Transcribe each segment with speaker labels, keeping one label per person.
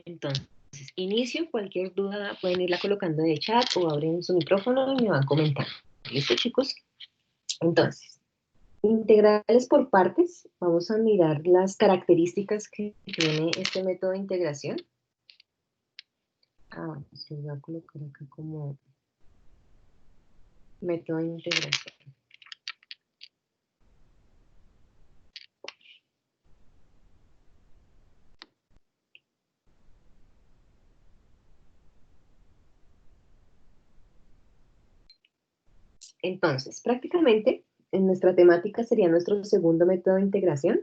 Speaker 1: Entonces, inicio, cualquier duda pueden irla colocando en el chat o abren su micrófono y me van comentando. ¿Listo, chicos? Entonces, integrales por partes. Vamos a mirar las características que tiene este método de integración. Pues que voy a colocar acá como método de integración. Entonces, prácticamente, en nuestra temática sería nuestro segundo método de integración.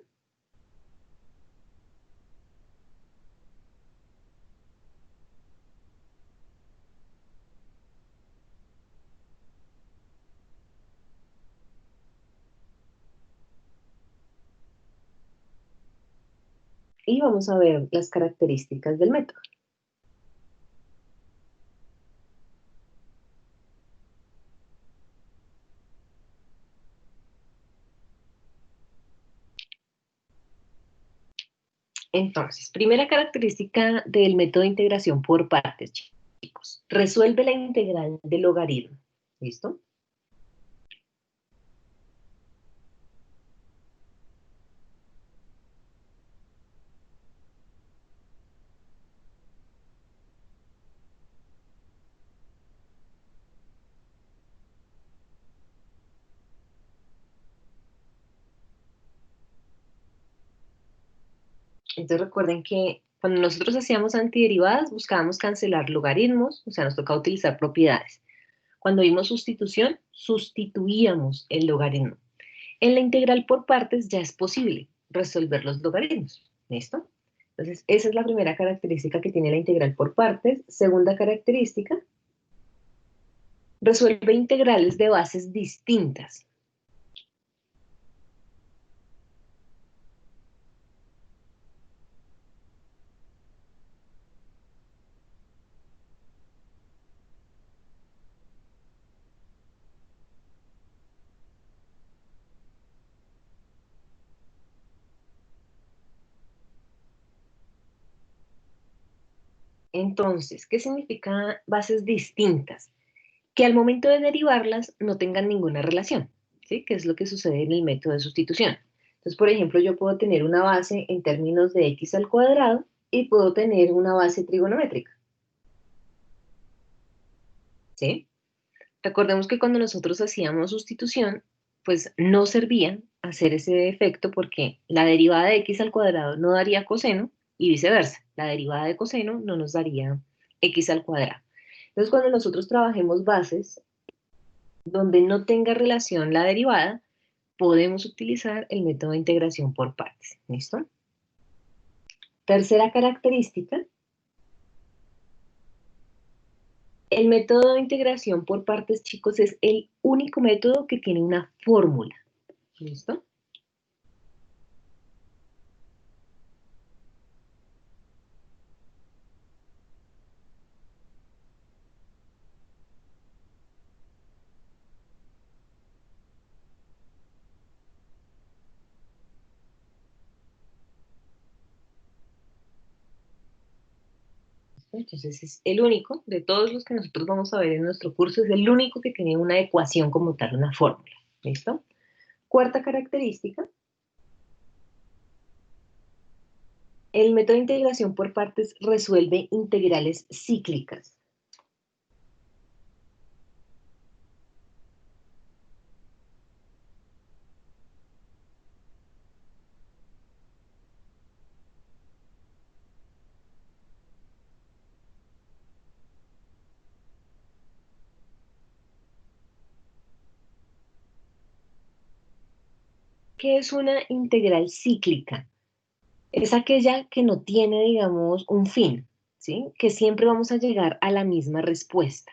Speaker 1: Y vamos a ver las características del método. Entonces, primera característica del método de integración por partes, chicos. Resuelve la integral del logaritmo. ¿Listo? Entonces recuerden que cuando nosotros hacíamos antiderivadas buscábamos cancelar logaritmos, o sea, nos tocaba utilizar propiedades. Cuando vimos sustitución, sustituíamos el logaritmo. En la integral por partes ya es posible resolver los logaritmos. ¿Listo? Entonces, esa es la primera característica que tiene la integral por partes. Segunda característica, resuelve integrales de bases distintas. Entonces, ¿qué significa bases distintas? Que al momento de derivarlas no tengan ninguna relación, ¿sí? Que es lo que sucede en el método de sustitución. Entonces, por ejemplo, yo puedo tener una base en términos de x al cuadrado y puedo tener una base trigonométrica, ¿sí? Recordemos que cuando nosotros hacíamos sustitución, pues no servía hacer ese efecto porque la derivada de x al cuadrado no daría coseno y viceversa. La derivada de coseno no nos daría x al cuadrado. Entonces, cuando nosotros trabajemos bases donde no tenga relación la derivada, podemos utilizar el método de integración por partes. ¿Listo? Tercera característica, el método de integración por partes, chicos, es el único método que tiene una fórmula. ¿Listo? Entonces es el único, de todos los que nosotros vamos a ver en nuestro curso, es el único que tiene una ecuación como tal, una fórmula. ¿Listo? Cuarta característica, el método de integración por partes resuelve integrales cíclicas. ¿Qué es una integral cíclica? Es aquella que no tiene, digamos, un fin, ¿sí? Que siempre vamos a llegar a la misma respuesta.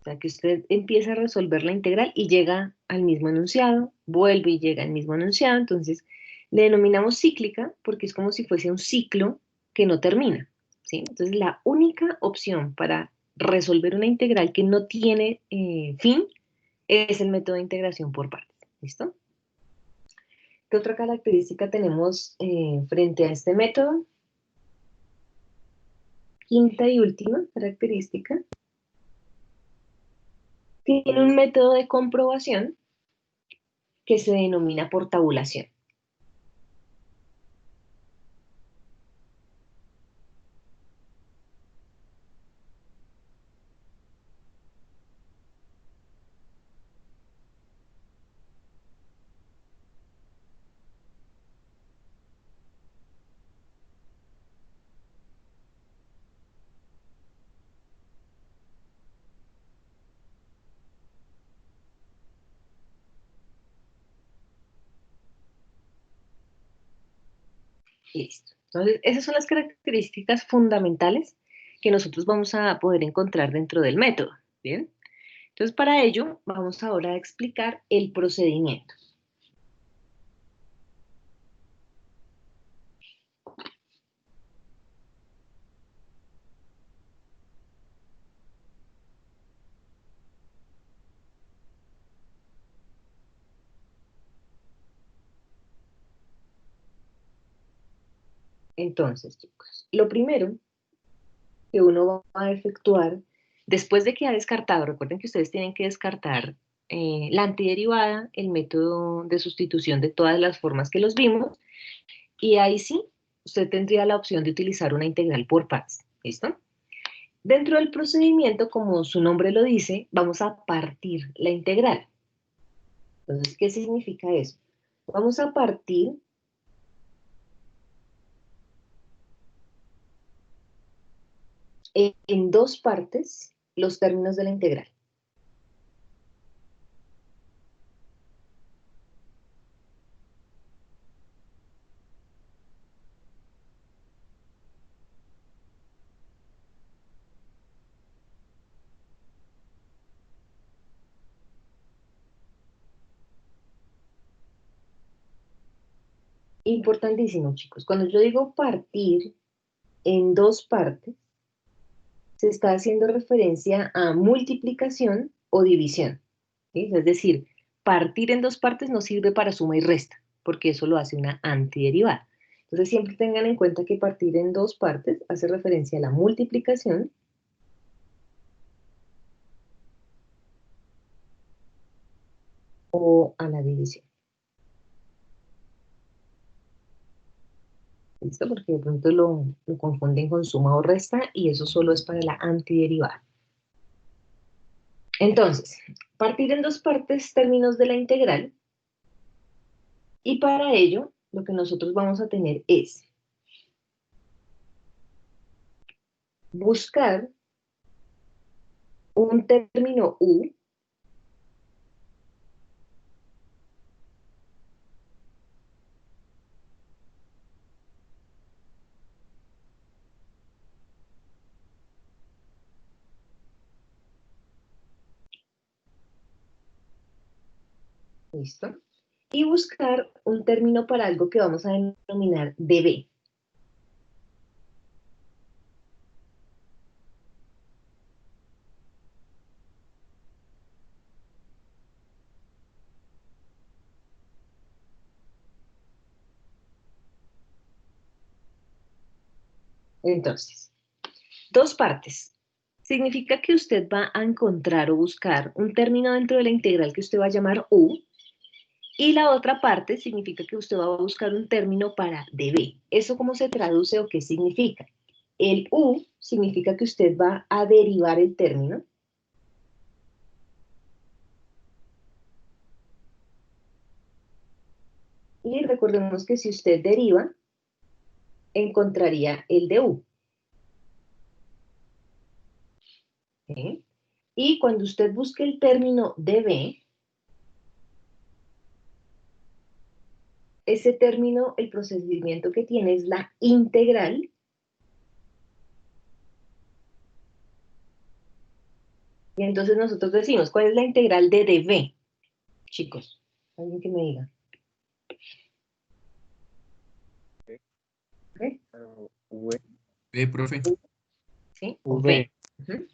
Speaker 1: O sea, que usted empieza a resolver la integral y llega al mismo enunciado, vuelve y llega al mismo enunciado. Entonces, le denominamos cíclica porque es como si fuese un ciclo que no termina, ¿sí? Entonces, la única opción para resolver una integral que no tiene fin es el método de integración por partes. ¿Listo? ¿Qué otra característica tenemos frente a este método? quinta y última característica, tiene un método de comprobación que se denomina por tabulación. Listo. Entonces, esas son las características fundamentales que nosotros vamos a poder encontrar dentro del método. ¿Bien? Entonces, para ello, vamos ahora a explicar el procedimiento. Entonces, chicos, lo primero que uno va a efectuar después de que ha descartado, recuerden que ustedes tienen que descartar la antiderivada, el método de sustitución de todas las formas que los vimos, y ahí sí, usted tendría la opción de utilizar una integral por partes. ¿Listo? Dentro del procedimiento, como su nombre lo dice, vamos a partir la integral. Entonces, ¿qué significa eso? Vamos a partir en dos partes los términos de la integral. Importantísimo, chicos. Cuando yo digo partir en dos partes, se está haciendo referencia a multiplicación o división. ¿Sí? Es decir, partir en dos partes no sirve para suma y resta, porque eso lo hace una antiderivada. Entonces siempre tengan en cuenta que partir en dos partes hace referencia a la multiplicación o a la división. ¿Listo? Porque de pronto lo confunden con suma o resta y eso solo es para la antiderivada. Entonces, partir en dos partes términos de la integral, y para ello lo que nosotros vamos a tener es buscar un término u ¿listo? Y buscar un término para algo que vamos a denominar db. Entonces, dos partes. Significa que usted va a encontrar o buscar un término dentro de la integral que usted va a llamar u, y la otra parte significa que usted va a buscar un término para db. ¿Eso cómo se traduce o qué significa? El u significa que usted va a derivar el término. Y recordemos que si usted deriva, encontraría el de u. ¿Sí? Y cuando usted busque el término db, ese término, el procedimiento que tiene es la integral y entonces nosotros decimos, ¿cuál es la integral de db? Chicos, alguien que me diga. ¿Okay?
Speaker 2: V, profe.
Speaker 1: ¿Sí? O v. Uh-huh.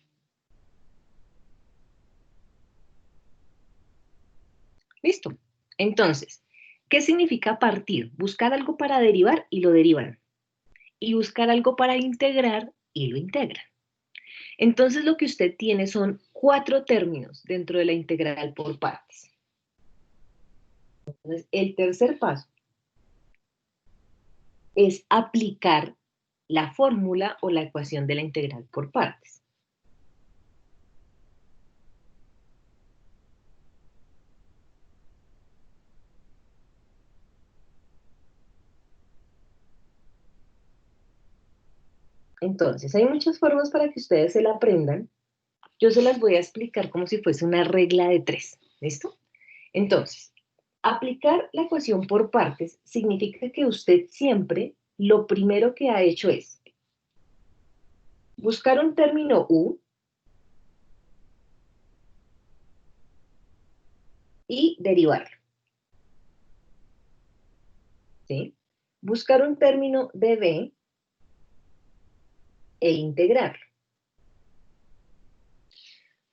Speaker 1: Listo. Entonces, ¿qué significa partir? Buscar algo para derivar y lo derivan. Y buscar algo para integrar y lo integran. Entonces lo que usted tiene son 4 términos dentro de la integral por partes. Entonces, el tercer paso es aplicar la fórmula o la ecuación de la integral por partes. Entonces, hay muchas formas para que ustedes se la aprendan. Yo se las voy a explicar como si fuese una regla de 3. ¿Listo? Entonces, aplicar la ecuación por partes significa que usted siempre lo primero que ha hecho es buscar un término U y derivarlo. ¿Sí? Buscar un término de B e integrarlo.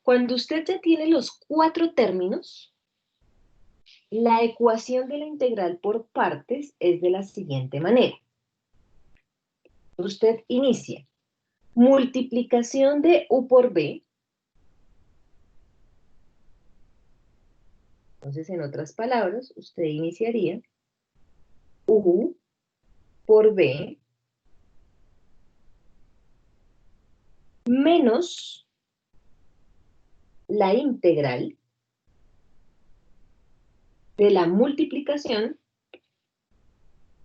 Speaker 1: Cuando usted ya tiene los 4 términos, la ecuación de la integral por partes es de la siguiente manera. Usted inicia multiplicación de U por B. Entonces, en otras palabras, usted iniciaría U por B menos la integral de la multiplicación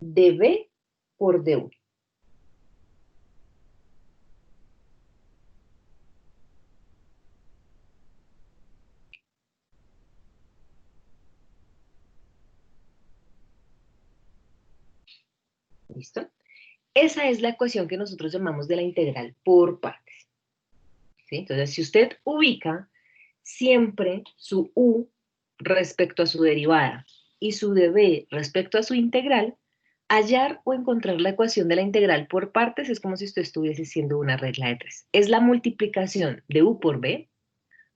Speaker 1: de B por DU. ¿Listo? Esa es la ecuación que nosotros llamamos de la integral por partes. ¿Sí? Entonces, si usted ubica siempre su U respecto a su derivada y su dB respecto a su integral, hallar o encontrar la ecuación de la integral por partes es como si usted estuviese haciendo una regla de 3. Es la multiplicación de U por B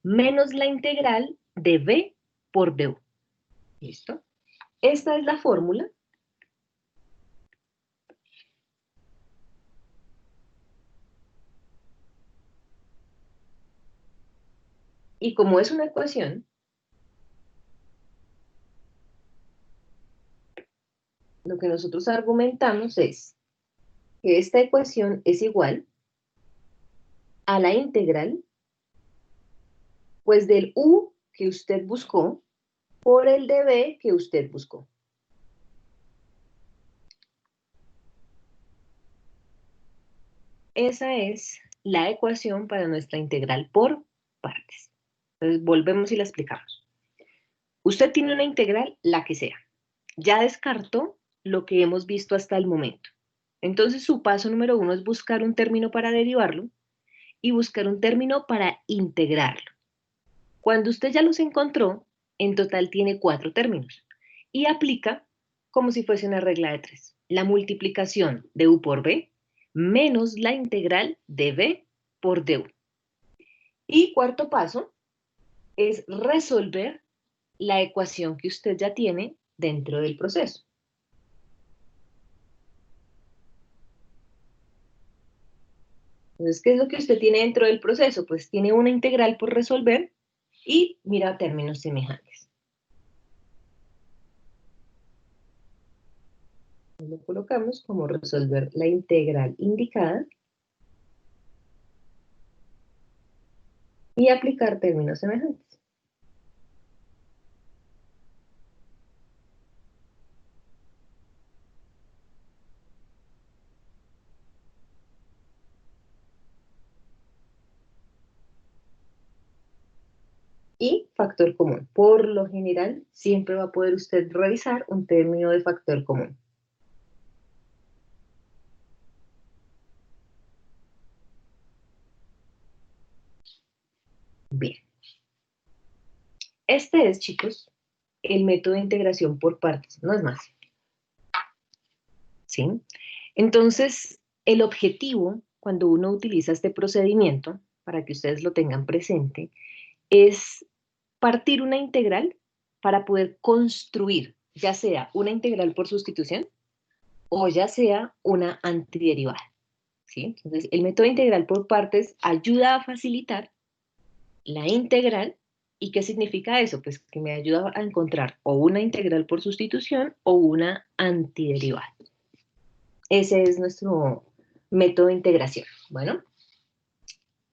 Speaker 1: menos la integral de B por DU. ¿Listo? Esta es la fórmula. Y como es una ecuación, lo que nosotros argumentamos es que esta ecuación es igual a la integral, pues del U que usted buscó por el de B que usted buscó. Esa es la ecuación para nuestra integral por partes. Entonces, volvemos y la explicamos. Usted tiene una integral, la que sea. Ya descartó lo que hemos visto hasta el momento. Entonces, su paso número 1 es buscar un término para derivarlo y buscar un término para integrarlo. Cuando usted ya los encontró, en total tiene 4 términos y aplica como si fuese una regla de 3. La multiplicación de U por B menos la integral de B por DU. Y cuarto paso es resolver la ecuación que usted ya tiene dentro del proceso. Entonces, ¿qué es lo que usted tiene dentro del proceso? Pues tiene una integral por resolver y mira términos semejantes. Lo colocamos como resolver la integral indicada y aplicar términos semejantes. Y factor común. Por lo general, siempre va a poder usted revisar un término de factor común. Bien. Este es, chicos, el método de integración por partes, no es más. ¿Sí? Entonces, el objetivo, cuando uno utiliza este procedimiento, para que ustedes lo tengan presente, es partir una integral para poder construir, ya sea una integral por sustitución o ya sea una antiderivada. ¿sí? Entonces, el método integral por partes ayuda a facilitar la integral. ¿Y qué significa eso? Pues que me ayuda a encontrar o una integral por sustitución o una antiderivada. Ese es nuestro método de integración. Bueno,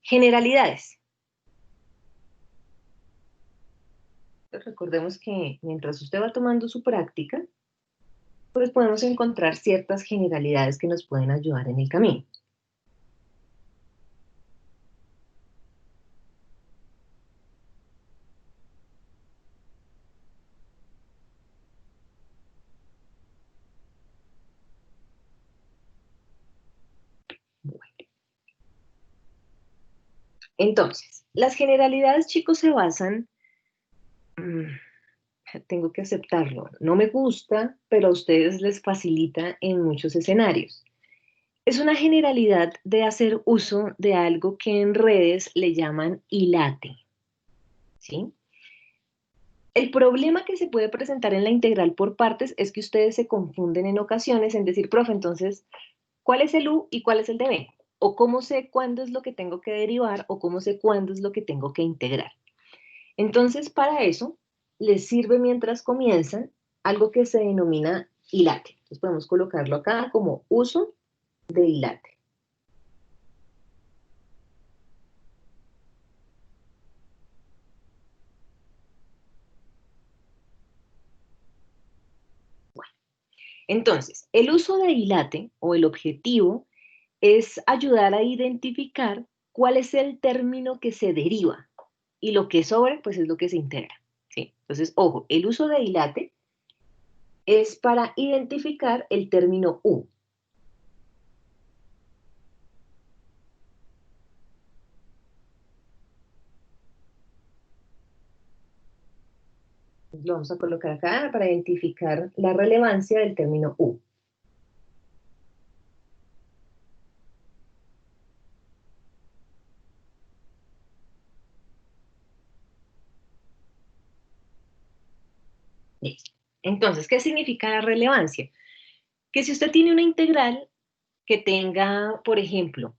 Speaker 1: generalidades. Entonces, recordemos que mientras usted va tomando su práctica, pues podemos encontrar ciertas generalidades que nos pueden ayudar en el camino. Entonces, las generalidades, chicos, se basan, tengo que aceptarlo, no me gusta, pero a ustedes les facilita en muchos escenarios. Es una generalidad de hacer uso de algo que en redes le llaman hilate, ¿sí? El problema que se puede presentar en la integral por partes es que ustedes se confunden en ocasiones en decir, profe, entonces, ¿cuál es el u y cuál es el db? O cómo sé cuándo es lo que tengo que derivar o cómo sé cuándo es lo que tengo que integrar. Entonces, para eso, les sirve mientras comienzan algo que se denomina hilate. Entonces, podemos colocarlo acá como uso de hilate. Entonces, el uso de hilate o el objetivo es ayudar a identificar cuál es el término que se deriva y lo que sobra, pues es lo que se integra, ¿sí? Entonces, ojo, el uso de hilate es para identificar el término u. Lo vamos a colocar acá para identificar la relevancia del término u. Listo. Entonces, ¿qué significa la relevancia? Que si usted tiene una integral que tenga, por ejemplo,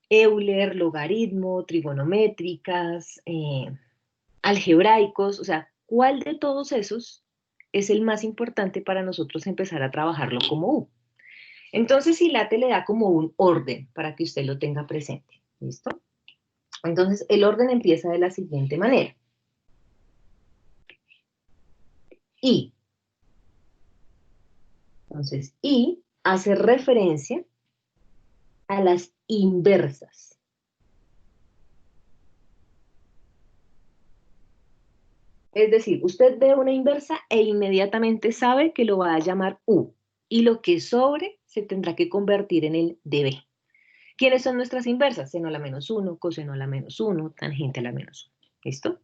Speaker 1: Euler, logaritmo, trigonométricas, algebraicos, o sea, ¿cuál de todos esos es el más importante para nosotros empezar a trabajarlo como U? Entonces, Silate le da como un orden para que usted lo tenga presente. ¿Listo? Entonces, el orden empieza de la siguiente manera. I. Entonces, I hace referencia a las inversas. Es decir, usted ve una inversa e inmediatamente sabe que lo va a llamar U. Y lo que sobre se tendrá que convertir en el dB. ¿Quiénes son nuestras inversas? Seno a la menos 1, coseno a la menos 1, tangente a la menos 1. ¿Listo?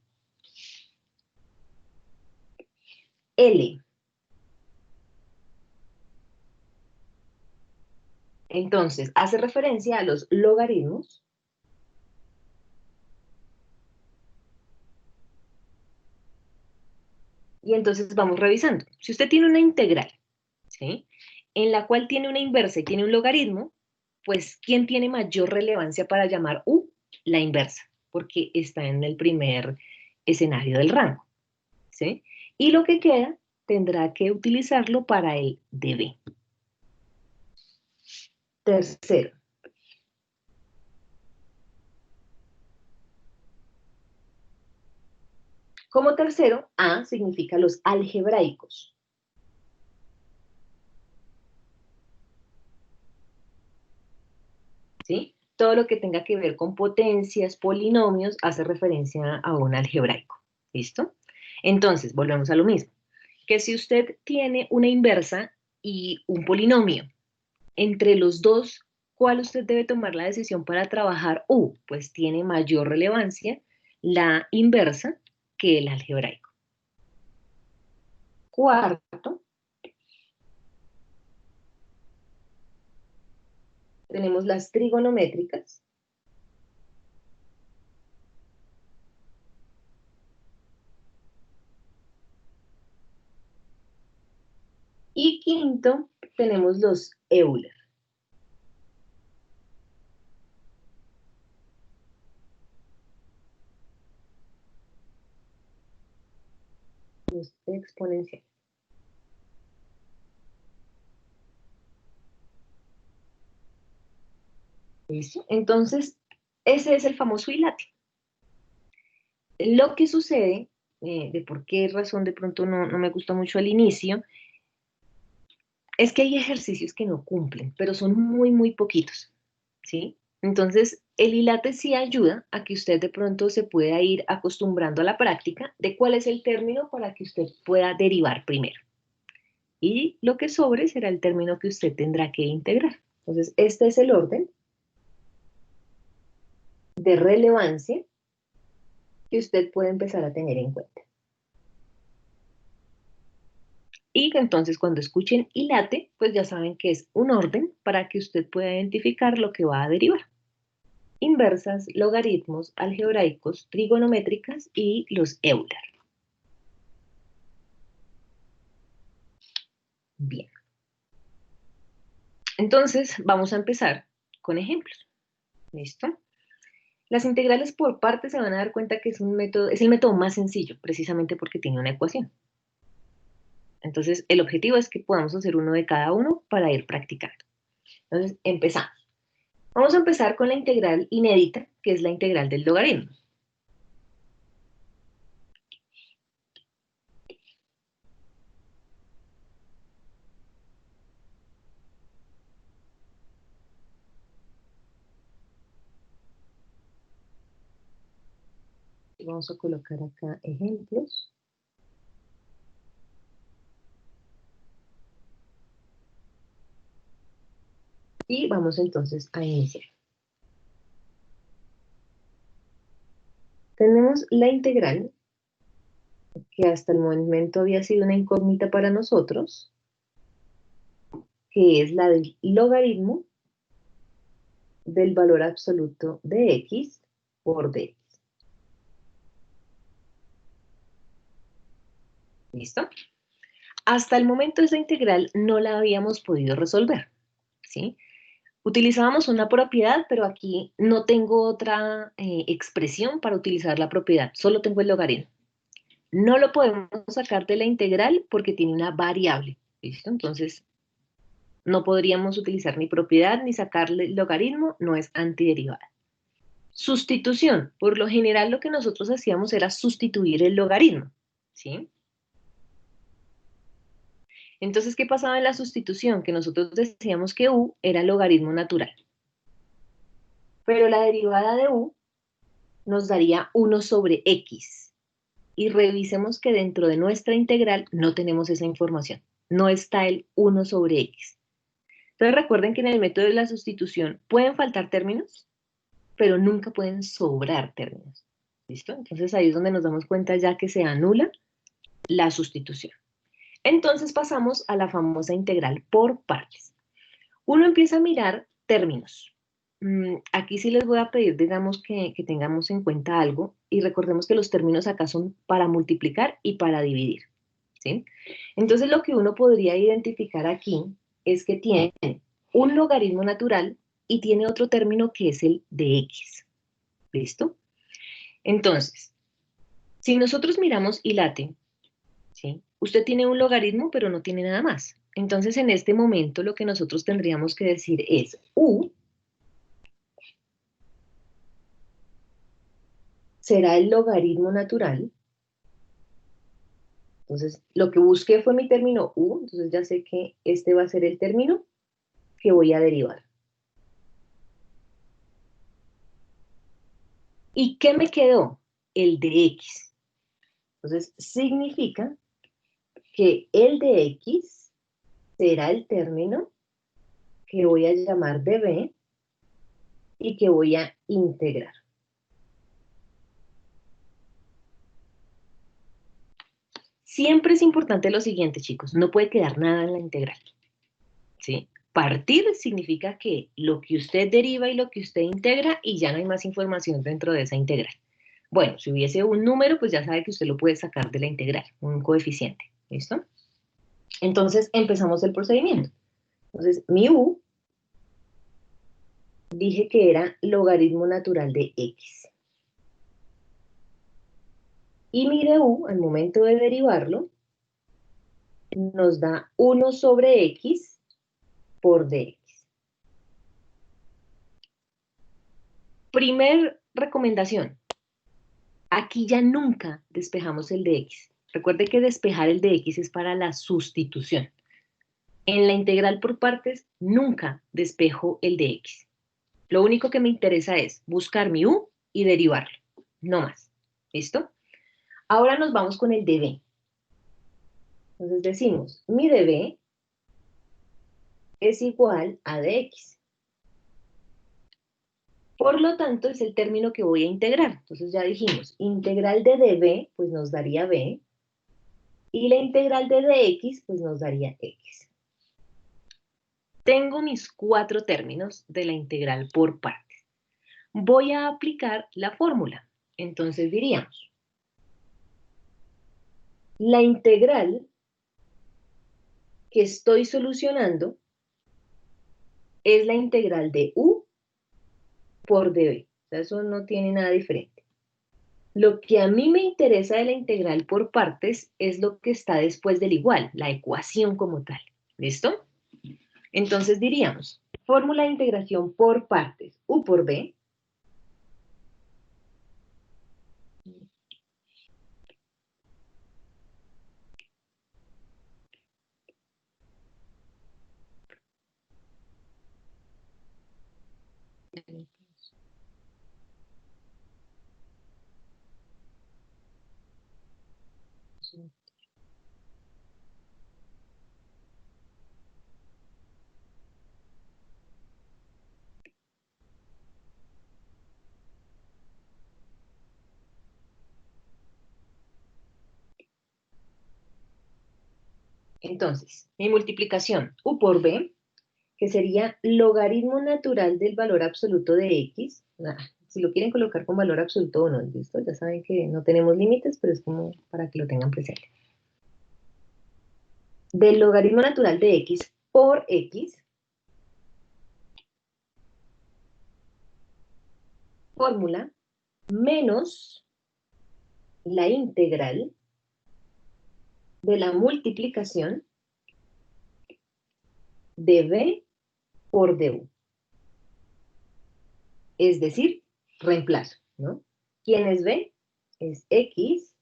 Speaker 1: L. Entonces, hace referencia a los logaritmos. Y entonces vamos revisando. Si usted tiene una integral, ¿sí? En la cual tiene una inversa y tiene un logaritmo, pues, ¿quién tiene mayor relevancia para llamar U? La inversa, porque está en el primer escenario del rango, ¿sí? Y lo que queda tendrá que utilizarlo para el dB. Tercero. Como tercero, A significa los algebraicos. ¿Sí? Todo lo que tenga que ver con potencias, polinomios, hace referencia a un algebraico. ¿Listo? Entonces, volvemos a lo mismo. Que si usted tiene una inversa y un polinomio, entre los dos, ¿cuál usted debe tomar la decisión para trabajar U? Pues tiene mayor relevancia la inversa que el algebraico. Cuarto, tenemos las trigonométricas. Y quinto, tenemos los Euler. es exponencial. ¿Listo? Entonces, ese es el famoso ILATE. Lo que sucede, de por qué razón de pronto no me gusta mucho al inicio, es que hay ejercicios que no cumplen, pero son muy poquitos, ¿sí? Entonces, el ILATE sí ayuda a que usted de pronto se pueda ir acostumbrando a la práctica de cuál es el término para que usted pueda derivar primero. Y lo que sobre será el término que usted tendrá que integrar. Entonces, este es el orden de relevancia que usted puede empezar a tener en cuenta. Y entonces cuando escuchen ILATE, pues ya saben que es un orden para que usted pueda identificar lo que va a derivar. Inversas, logaritmos, algebraicos, trigonométricas y los Euler. Bien. Entonces vamos a empezar con ejemplos. ¿Listo? Las integrales por partes se van a dar cuenta que es el método más sencillo, precisamente porque tiene una ecuación. Entonces, el objetivo es que podamos hacer uno de cada uno para ir practicando. Entonces, empezamos. Vamos a empezar con la integral inédita, que es la integral del logaritmo. Vamos a colocar acá ejemplos. Y vamos entonces a iniciar. Tenemos la integral, que hasta el momento había sido una incógnita para nosotros, que es la del logaritmo del valor absoluto de x por dx. ¿Listo? Hasta el momento esa integral no la habíamos podido resolver, ¿sí? Utilizábamos una propiedad, pero aquí no tengo otra expresión para utilizar la propiedad, solo tengo el logaritmo. No lo podemos sacar de la integral porque tiene una variable, ¿listo? Entonces, no podríamos utilizar ni propiedad ni sacarle el logaritmo, no es antiderivada. Sustitución. Por lo general lo que nosotros hacíamos era sustituir el logaritmo, ¿sí? Entonces, ¿qué pasaba en la sustitución? Que nosotros decíamos que u era el logaritmo natural. Pero la derivada de u nos daría 1 sobre x. Y revisemos que dentro de nuestra integral no tenemos esa información. No está el 1 sobre x. Entonces recuerden que en el método de la sustitución pueden faltar términos, pero nunca pueden sobrar términos. ¿Listo? Entonces ahí es donde nos damos cuenta ya que se anula la sustitución. Entonces pasamos a la famosa integral por partes. Uno empieza a mirar términos. Aquí sí les voy a pedir, digamos, que tengamos en cuenta algo y recordemos que los términos acá son para multiplicar y para dividir, ¿sí? Entonces lo que uno podría identificar aquí es que tiene un logaritmo natural y tiene otro término que es el de x. ¿Listo? Entonces, si nosotros miramos ILATE, ¿sí? Usted tiene un logaritmo, pero no tiene nada más. Entonces, en este momento, lo que nosotros tendríamos que decir es u será el logaritmo natural. Entonces, lo que busqué fue mi término u, entonces ya sé que este va a ser el término que voy a derivar. ¿Y qué me quedó? El de x. Entonces, significa que el de x será el término que voy a llamar de b y que voy a integrar. Siempre es importante lo siguiente, chicos, no puede quedar nada en la integral, ¿sí? Partir significa que lo que usted deriva y lo que usted integra y ya no hay más información dentro de esa integral. Bueno, si hubiese un número, pues ya sabe que usted lo puede sacar de la integral, un coeficiente, ¿listo? Entonces, empezamos el procedimiento. Entonces, mi u, dije que era logaritmo natural de x. Y mi de u, al momento de derivarlo, nos da 1 sobre x por dx. Primer recomendación. Aquí ya nunca despejamos el dx. Recuerde que despejar el dx es para la sustitución. En la integral por partes, nunca despejo el dx. Lo único que me interesa es buscar mi u y derivarlo. No más. ¿Listo? Ahora nos vamos con el db. Entonces decimos, mi db es igual a dx. Por lo tanto, es el término que voy a integrar. Entonces ya dijimos, integral de db, pues nos daría b, y la integral de dx, pues nos daría x. Tengo mis 4 términos de la integral por partes. Voy a aplicar la fórmula. Entonces diríamos, la integral que estoy solucionando es la integral de u por db. O sea, eso no tiene nada diferente. Lo que a mí me interesa de la integral por partes es lo que está después del igual, la ecuación como tal. ¿Listo? Entonces diríamos, fórmula de integración por partes, u por b, entonces, mi multiplicación, u por b, que sería logaritmo natural del valor absoluto de x. Si lo quieren colocar con valor absoluto o no, ¿listo? Ya saben que no tenemos límites, pero es como para que lo tengan presente. Del logaritmo natural de x por x, fórmula, menos la integral de la multiplicación de b por du. Es decir, reemplazo, ¿no? ¿Quién es b? Es x.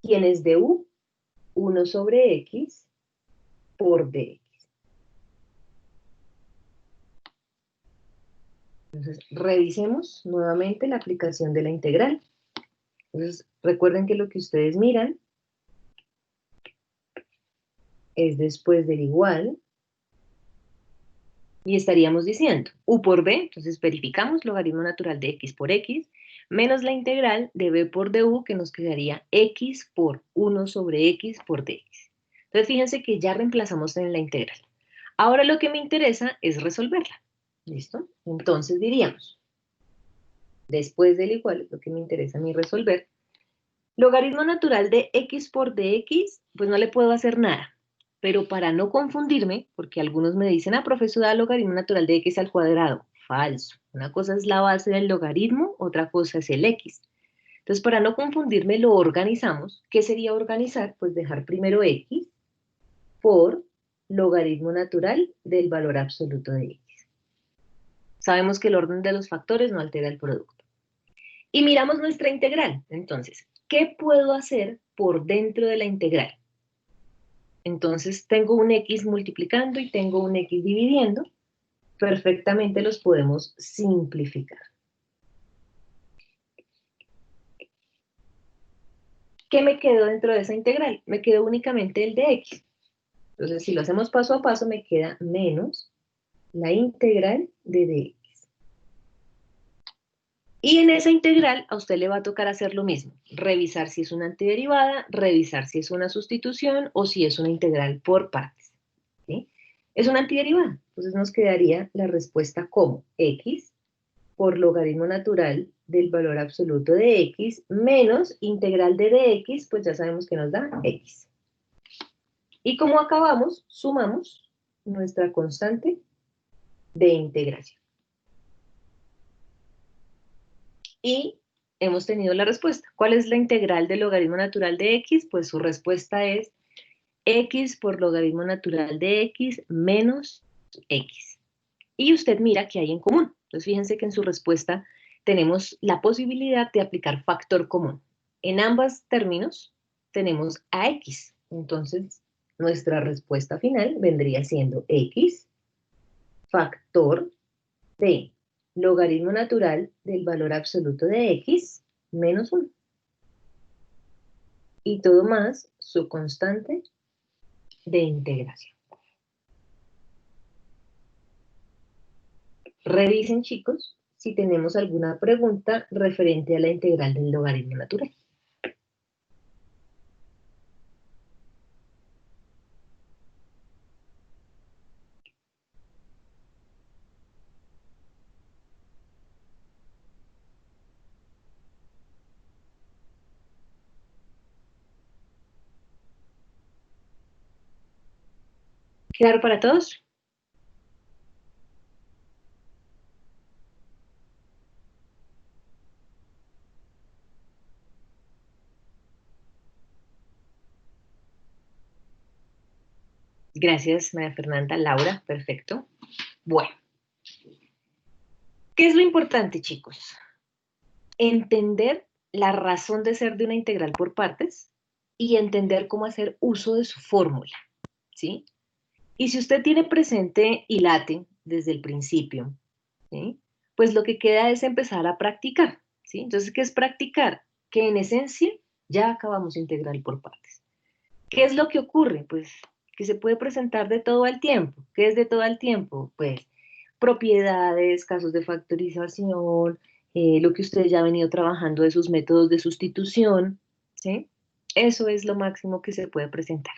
Speaker 1: ¿Quién es du? 1 sobre x por dx. Entonces, revisemos nuevamente la aplicación de la integral. Entonces, recuerden que lo que ustedes miran es después del igual, y estaríamos diciendo u por b, entonces verificamos logaritmo natural de x por x, menos la integral de b por du, que nos quedaría x por 1 sobre x por dx. Entonces, fíjense que ya reemplazamos en la integral. Ahora lo que me interesa es resolverla. ¿Listo? Entonces diríamos, después del igual, es lo que me interesa a mí resolver, logaritmo natural de x por dx, pues no le puedo hacer nada. Pero para no confundirme, porque algunos me dicen, profesor, da logaritmo natural de x al cuadrado. Falso. Una cosa es la base del logaritmo, otra cosa es el x. Entonces, para no confundirme, lo organizamos. ¿Qué sería organizar? Pues dejar primero x por logaritmo natural del valor absoluto de x. Sabemos que el orden de los factores no altera el producto. Y miramos nuestra integral. Entonces, ¿qué puedo hacer por dentro de la integral? Entonces, tengo un x multiplicando y tengo un x dividiendo. Perfectamente los podemos simplificar. ¿Qué me quedó dentro de esa integral? Me quedó únicamente el de x. Entonces, si lo hacemos paso a paso, me queda menos la integral de dx. Y en esa integral a usted le va a tocar hacer lo mismo, revisar si es una antiderivada, revisar si es una sustitución o si es una integral por partes. ¿Sí? Es una antiderivada, entonces nos quedaría la respuesta como x por logaritmo natural del valor absoluto de x menos integral de dx, pues ya sabemos que nos da x. Y como acabamos, sumamos nuestra constante de integración. Y hemos tenido la respuesta. ¿Cuál es la integral del logaritmo natural de x? Pues su respuesta es x por logaritmo natural de x menos x. Y usted mira qué hay en común. Entonces fíjense que en su respuesta tenemos la posibilidad de aplicar factor común. En ambos términos tenemos a x. Entonces nuestra respuesta final vendría siendo x factor de logaritmo natural del valor absoluto de x menos 1. Y todo más su constante de integración. Revisen, chicos, si tenemos alguna pregunta referente a la integral del logaritmo natural. ¿Claro para todos? Gracias, María Fernanda. Laura, perfecto. Bueno, ¿qué es lo importante, chicos? Entender la razón de ser de una integral por partes y entender cómo hacer uso de su fórmula, ¿sí? Y si usted tiene presente ILATE desde el principio, ¿sí? Pues lo que queda es empezar a practicar, ¿sí? Entonces, ¿qué es practicar? Que en esencia ya acabamos integral por partes. ¿Qué es lo que ocurre? Pues que se puede presentar de todo el tiempo. ¿Qué es de todo el tiempo? Pues propiedades, casos de factorización, lo que usted ya ha venido trabajando de sus métodos de sustitución, ¿sí? Eso es lo máximo que se puede presentar.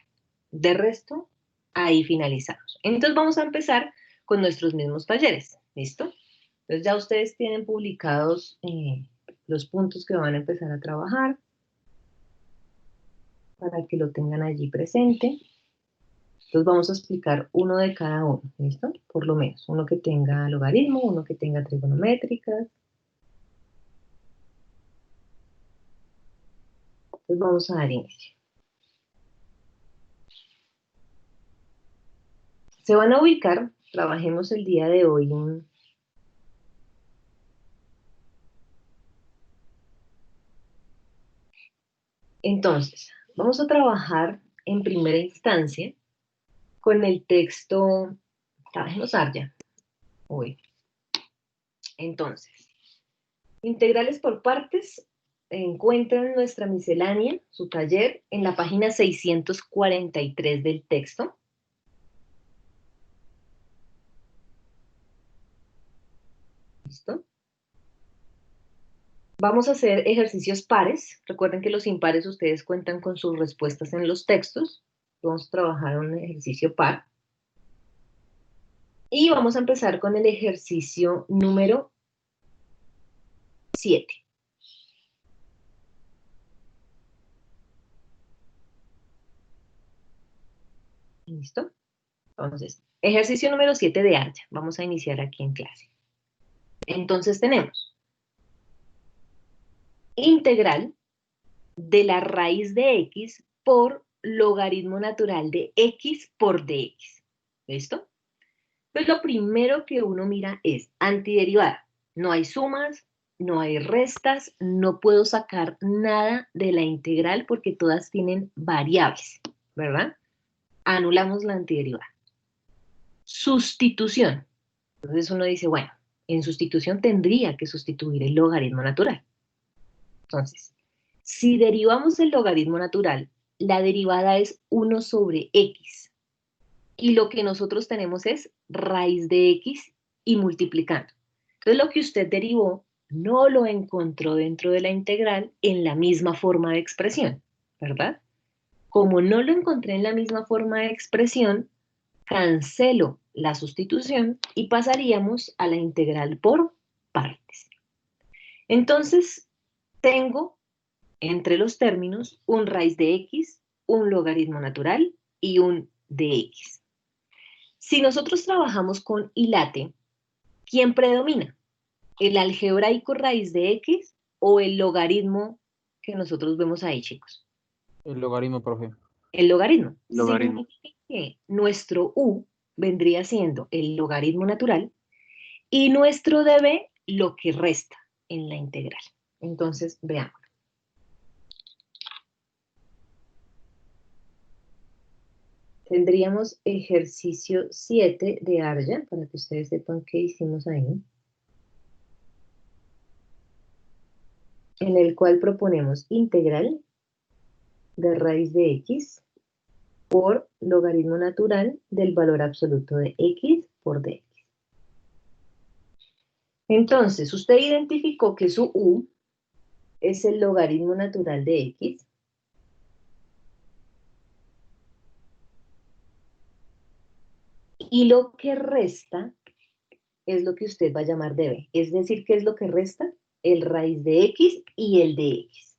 Speaker 1: De resto, ahí finalizamos. Entonces vamos a empezar con nuestros mismos talleres, ¿listo? Entonces ya ustedes tienen publicados los puntos que van a empezar a trabajar para que lo tengan allí presente. Entonces vamos a explicar uno de cada uno, ¿listo? Por lo menos, uno que tenga logaritmo, uno que tenga trigonométricas. Entonces vamos a dar inicio. Se van a ubicar, trabajemos el día de hoy Entonces, vamos a trabajar en primera instancia con el texto, trabajemos Arya, hoy. Entonces, integrales por partes, encuentran nuestra miscelánea, su taller, en la página 643 del texto. ¿Listo? Vamos a hacer ejercicios pares. Recuerden que los impares ustedes cuentan con sus respuestas en los textos. Vamos a trabajar un ejercicio par. Y vamos a empezar con el ejercicio número 7. ¿Listo? Entonces, ejercicio número 7 de Arya. Vamos a iniciar aquí en clase. Entonces tenemos integral de la raíz de x por logaritmo natural de x por dx. ¿Listo? Pues lo primero que uno mira es antiderivada. No hay sumas, no hay restas, no puedo sacar nada de la integral porque todas tienen variables, ¿verdad? Anulamos la antiderivada. Sustitución. Entonces uno dice, bueno, en sustitución tendría que sustituir el logaritmo natural. Entonces, si derivamos el logaritmo natural, la derivada es 1 sobre x. Y lo que nosotros tenemos es raíz de x y multiplicando. Entonces lo que usted derivó no lo encontró dentro de la integral en la misma forma de expresión, ¿verdad? Como no lo encontré en la misma forma de expresión, cancelo la sustitución y pasaríamos a la integral por partes. Entonces, tengo entre los términos un raíz de x, un logaritmo natural y un dx. Si nosotros trabajamos con ILATE, ¿quién predomina? ¿El algebraico raíz de x o el logaritmo que nosotros vemos ahí, chicos?
Speaker 2: El logaritmo, profe.
Speaker 1: El logaritmo.
Speaker 2: Logaritmo.
Speaker 1: Significa que nuestro u vendría siendo el logaritmo natural y nuestro db lo que resta en la integral. Entonces, veamos. Tendríamos ejercicio 7 de Arya, para que ustedes sepan qué hicimos ahí, en el cual proponemos integral de raíz de x por logaritmo natural del valor absoluto de x por dx. Entonces, usted identificó que su u es el logaritmo natural de x, y lo que resta es lo que usted va a llamar db. Es decir, ¿qué es lo que resta? El raíz de x y el de x.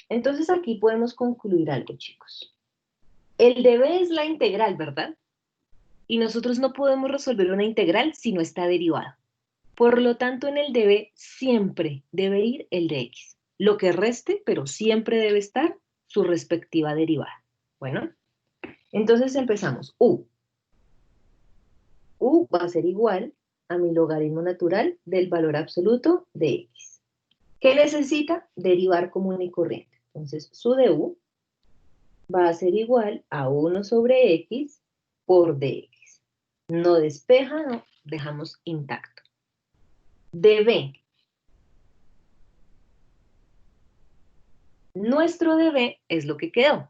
Speaker 1: Entonces aquí podemos concluir algo, chicos. El db es la integral, ¿verdad? Y nosotros no podemos resolver una integral si no está derivada. Por lo tanto, en el db siempre debe ir el de x. Lo que reste, pero siempre debe estar su respectiva derivada. Bueno, entonces empezamos. U va a ser igual a mi logaritmo natural del valor absoluto de x. ¿Qué necesita? Derivar común y corriente. Entonces, su de u va a ser igual a 1 sobre x por dx. No despeja, no, dejamos intacto. db. Nuestro db es lo que quedó,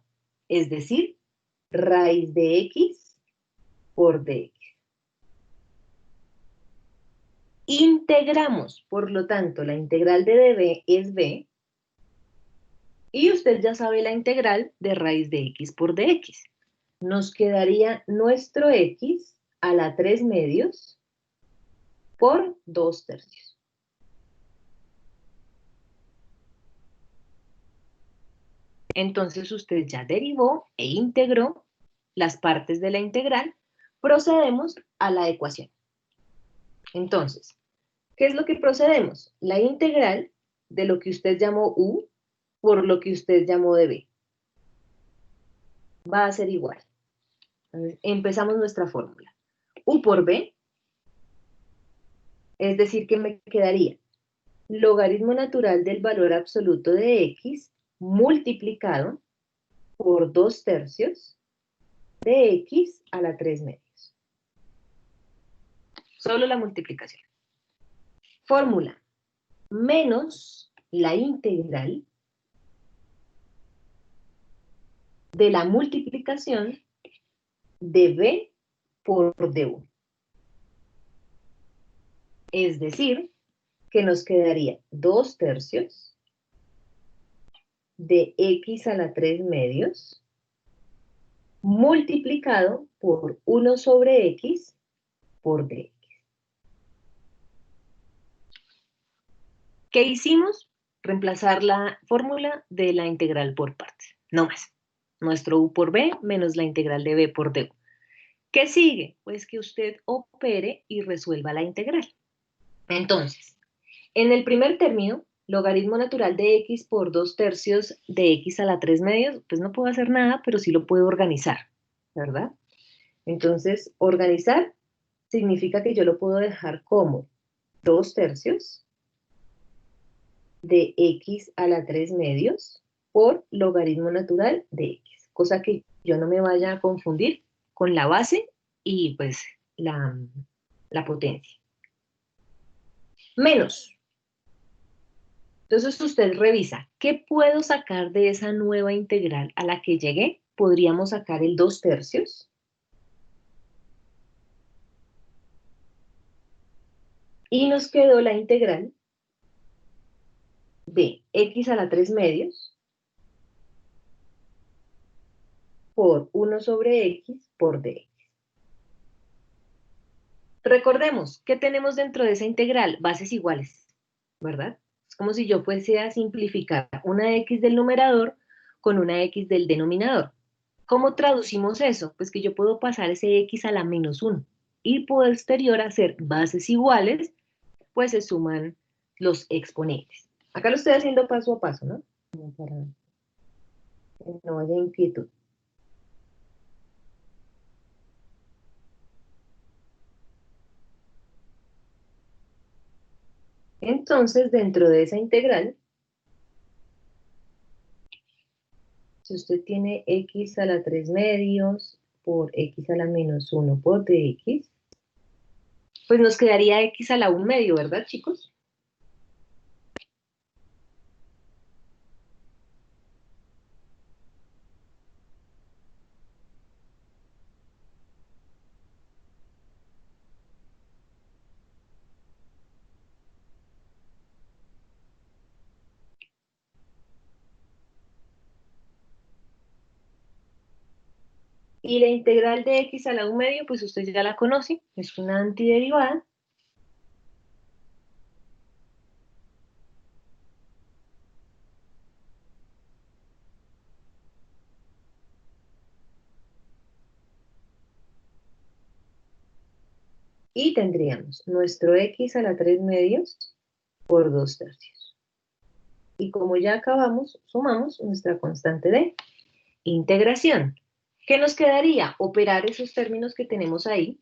Speaker 1: es decir, raíz de x por dx. Integramos, por lo tanto, la integral de db es b, y usted ya sabe la integral de raíz de x por dx. Nos quedaría nuestro x a la 3 medios por 2 tercios. Entonces usted ya derivó e integró las partes de la integral. Procedemos a la ecuación. Entonces, ¿qué es lo que procedemos? La integral de lo que usted llamó u por lo que usted llamó db. Va a ser igual. Entonces, empezamos nuestra fórmula. U por b, es decir, que me quedaría logaritmo natural del valor absoluto de x multiplicado por 2 tercios de x a la 3 medios. Solo la multiplicación. Fórmula menos la integral de la multiplicación de b por du. Es decir, que nos quedaría 2 tercios de x a la 3 medios multiplicado por 1 sobre x por dx. ¿Qué hicimos? Reemplazar la fórmula de la integral por partes. No más. Nuestro u por b menos la integral de b por du. ¿Qué sigue? Pues que usted opere y resuelva la integral. Entonces, en el primer término, logaritmo natural de x por 2 tercios de x a la 3 medios, pues no puedo hacer nada, pero sí lo puedo organizar, ¿verdad? Entonces, organizar significa que yo lo puedo dejar como 2 tercios de x a la 3 medios por logaritmo natural de x, cosa que yo no me vaya a confundir con la base y pues la potencia. Menos. Entonces usted revisa, ¿qué puedo sacar de esa nueva integral a la que llegué? Podríamos sacar el 2 tercios. Y nos quedó la integral de x a la 3 medios por 1 sobre x por dx. Recordemos, ¿qué tenemos dentro de esa integral? Bases iguales, ¿verdad? Es como si yo fuese a simplificar una x del numerador con una x del denominador. ¿Cómo traducimos eso? Pues que yo puedo pasar ese x a la menos 1 y posterior a hacer bases iguales, pues se suman los exponentes. Acá lo estoy haciendo paso a paso, ¿no? como para que no haya inquietud. Entonces, dentro de esa integral, si usted tiene x a la 3 medios por x a la menos 1 por dx, pues nos quedaría x a la 1 medio, ¿verdad, chicos? Y la integral de x a la 1 medio, pues usted ya la conoce, es una antiderivada. Y tendríamos nuestro x a la 3 medios por 2 tercios. Y como ya acabamos, sumamos nuestra constante de integración. ¿Qué nos quedaría? Operar esos términos que tenemos ahí.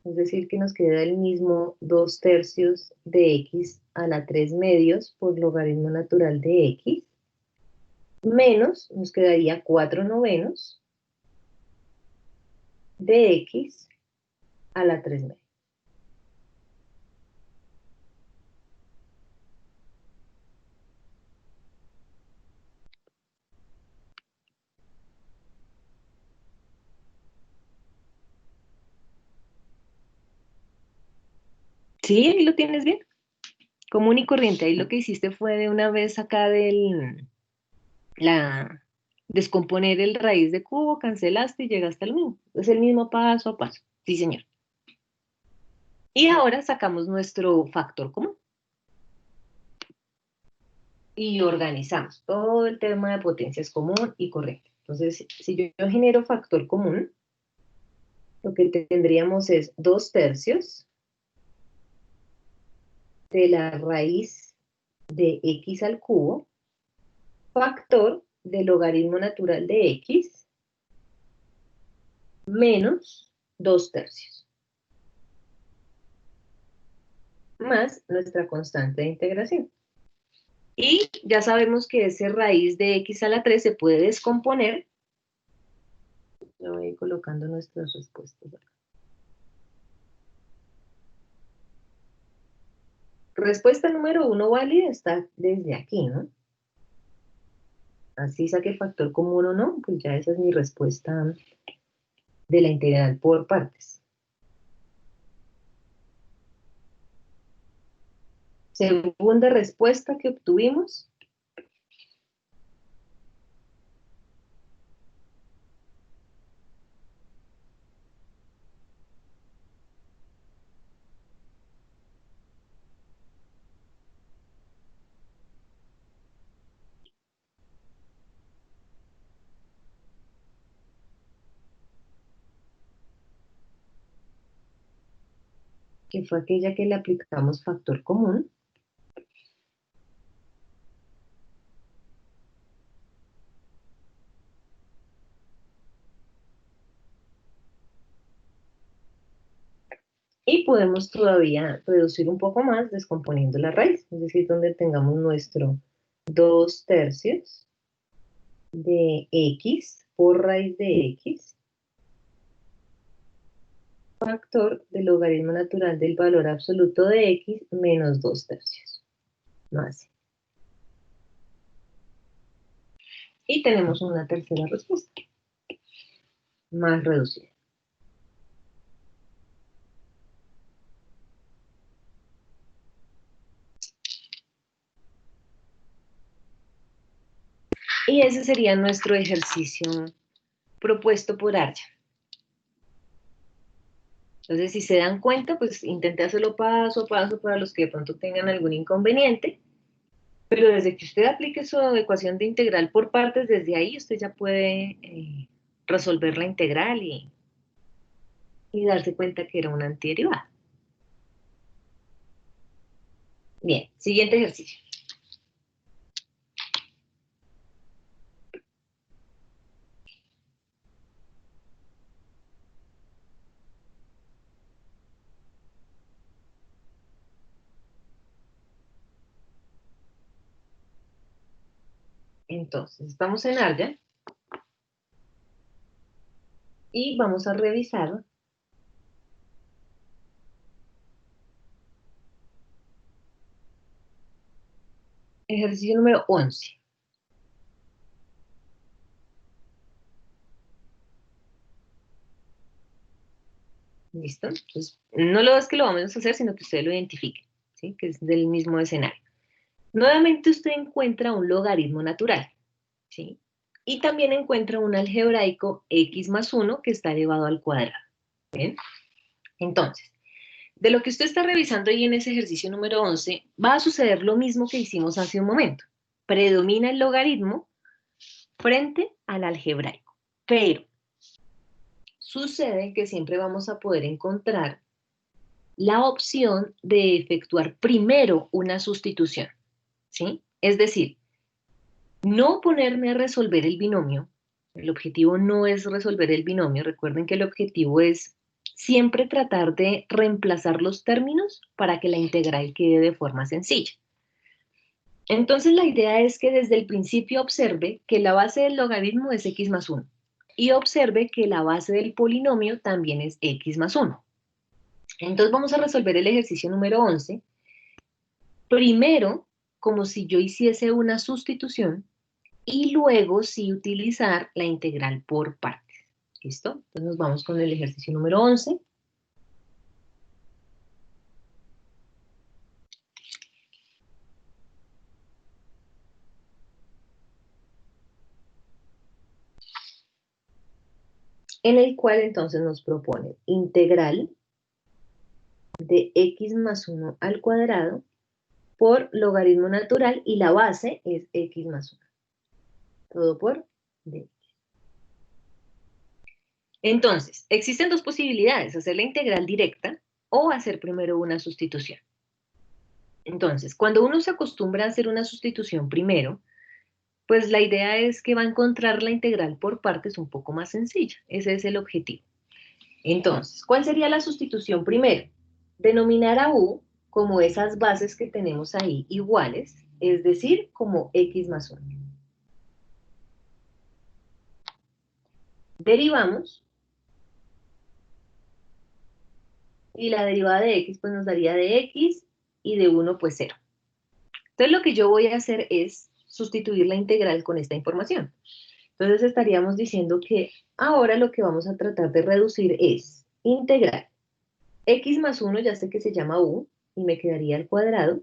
Speaker 1: Es decir, que nos queda el mismo 2 tercios de x a la 3 medios por logaritmo natural de x, menos, nos quedaría 4 novenos de x a la 3 medios. Sí, ahí lo tienes bien. Común y corriente. Ahí lo que hiciste fue de una vez acá descomponer el raíz de cubo, cancelaste y llegaste al mismo. Es el mismo paso a paso. Sí, señor. Y ahora sacamos nuestro factor común. Y organizamos todo el tema de potencias común y corriente. Entonces, si yo genero factor común, lo que tendríamos es 2 tercios de la raíz de x al cubo, factor del logaritmo natural de x, menos 2 tercios, más nuestra constante de integración. Y ya sabemos que ese raíz de x a la 3 se puede descomponer. Yo voy colocando nuestras respuestas acá. Respuesta número 1 válida está desde aquí, ¿no? Así saque factor común o no, pues ya esa es mi respuesta de la integral por partes. Segunda respuesta que obtuvimos. Que fue aquella que le aplicamos factor común. Y podemos todavía reducir un poco más descomponiendo la raíz, es decir, donde tengamos nuestro 2 tercios de x por raíz de x, factor del logaritmo natural del valor absoluto de x menos 2 tercios. Más. Y tenemos una tercera respuesta, más reducida. Y ese sería nuestro ejercicio propuesto por Arya. Entonces, si se dan cuenta, pues intenté hacerlo paso a paso para los que de pronto tengan algún inconveniente, pero desde que usted aplique su ecuación de integral por partes, desde ahí usted ya puede resolver la integral y darse cuenta que era una antiderivada. Bien, siguiente ejercicio. Entonces, estamos en Arya y vamos a revisar ejercicio número 11. ¿Listo? Entonces, no lo es que lo vamos a hacer, sino que usted lo identifique, ¿sí? Que es del mismo escenario. Nuevamente usted encuentra un logaritmo natural, ¿sí? Y también encuentra un algebraico x más 1 que está elevado al cuadrado. ¿Bien? Entonces, de lo que usted está revisando ahí en ese ejercicio número 11, va a suceder lo mismo que hicimos hace un momento. Predomina el logaritmo frente al algebraico. Pero sucede que siempre vamos a poder encontrar la opción de efectuar primero una sustitución, ¿sí? Es decir, no ponerme a resolver el binomio. El objetivo no es resolver el binomio. Recuerden que el objetivo es siempre tratar de reemplazar los términos para que la integral quede de forma sencilla. Entonces la idea es que desde el principio observe que la base del logaritmo es x más 1 y observe que la base del polinomio también es x más 1. Entonces vamos a resolver el ejercicio número 11. Primero, como si yo hiciese una sustitución, y luego sí utilizar la integral por partes. ¿Listo? Entonces nos vamos con el ejercicio número 11. En el cual entonces nos propone integral de x más 1 al cuadrado por logaritmo natural y la base es x más 1. Todo por dx. Entonces, existen dos posibilidades, hacer la integral directa o hacer primero una sustitución. Entonces, cuando uno se acostumbra a hacer una sustitución primero, pues la idea es que va a encontrar la integral por partes un poco más sencilla. Ese es el objetivo. Entonces, ¿cuál sería la sustitución primero? Denominar a u como esas bases que tenemos ahí iguales, es decir, como x más 1. Derivamos y la derivada de x pues nos daría de x y de 1 pues 0. Entonces lo que yo voy a hacer es sustituir la integral con esta información. Entonces estaríamos diciendo que ahora lo que vamos a tratar de reducir es integral. X más 1 ya sé que se llama u y me quedaría al cuadrado.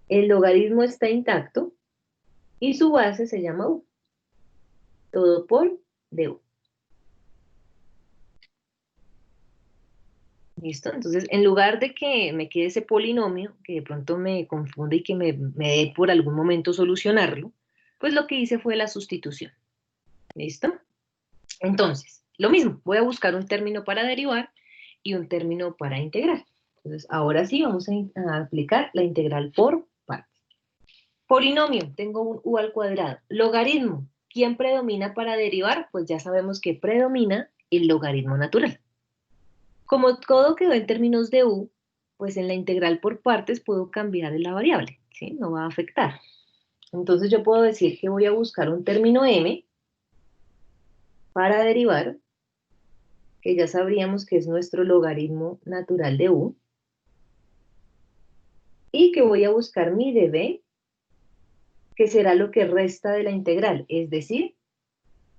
Speaker 1: El logaritmo está intacto y su base se llama u. Todo por du. ¿Listo? Entonces, en lugar de que me quede ese polinomio, que de pronto me confunde y que me dé por algún momento solucionarlo, pues lo que hice fue la sustitución. ¿Listo? Entonces, lo mismo, voy a buscar un término para derivar y un término para integrar. Entonces, ahora sí vamos a aplicar la integral por partes. Polinomio, tengo un u al cuadrado. Logaritmo, ¿quién predomina para derivar? Pues ya sabemos que predomina el logaritmo natural. Como todo quedó en términos de u, pues en la integral por partes puedo cambiar la variable, ¿sí? No va a afectar. Entonces yo puedo decir que voy a buscar un término m para derivar, que ya sabríamos que es nuestro logaritmo natural de u, y que voy a buscar mi db, que será lo que resta de la integral, es decir,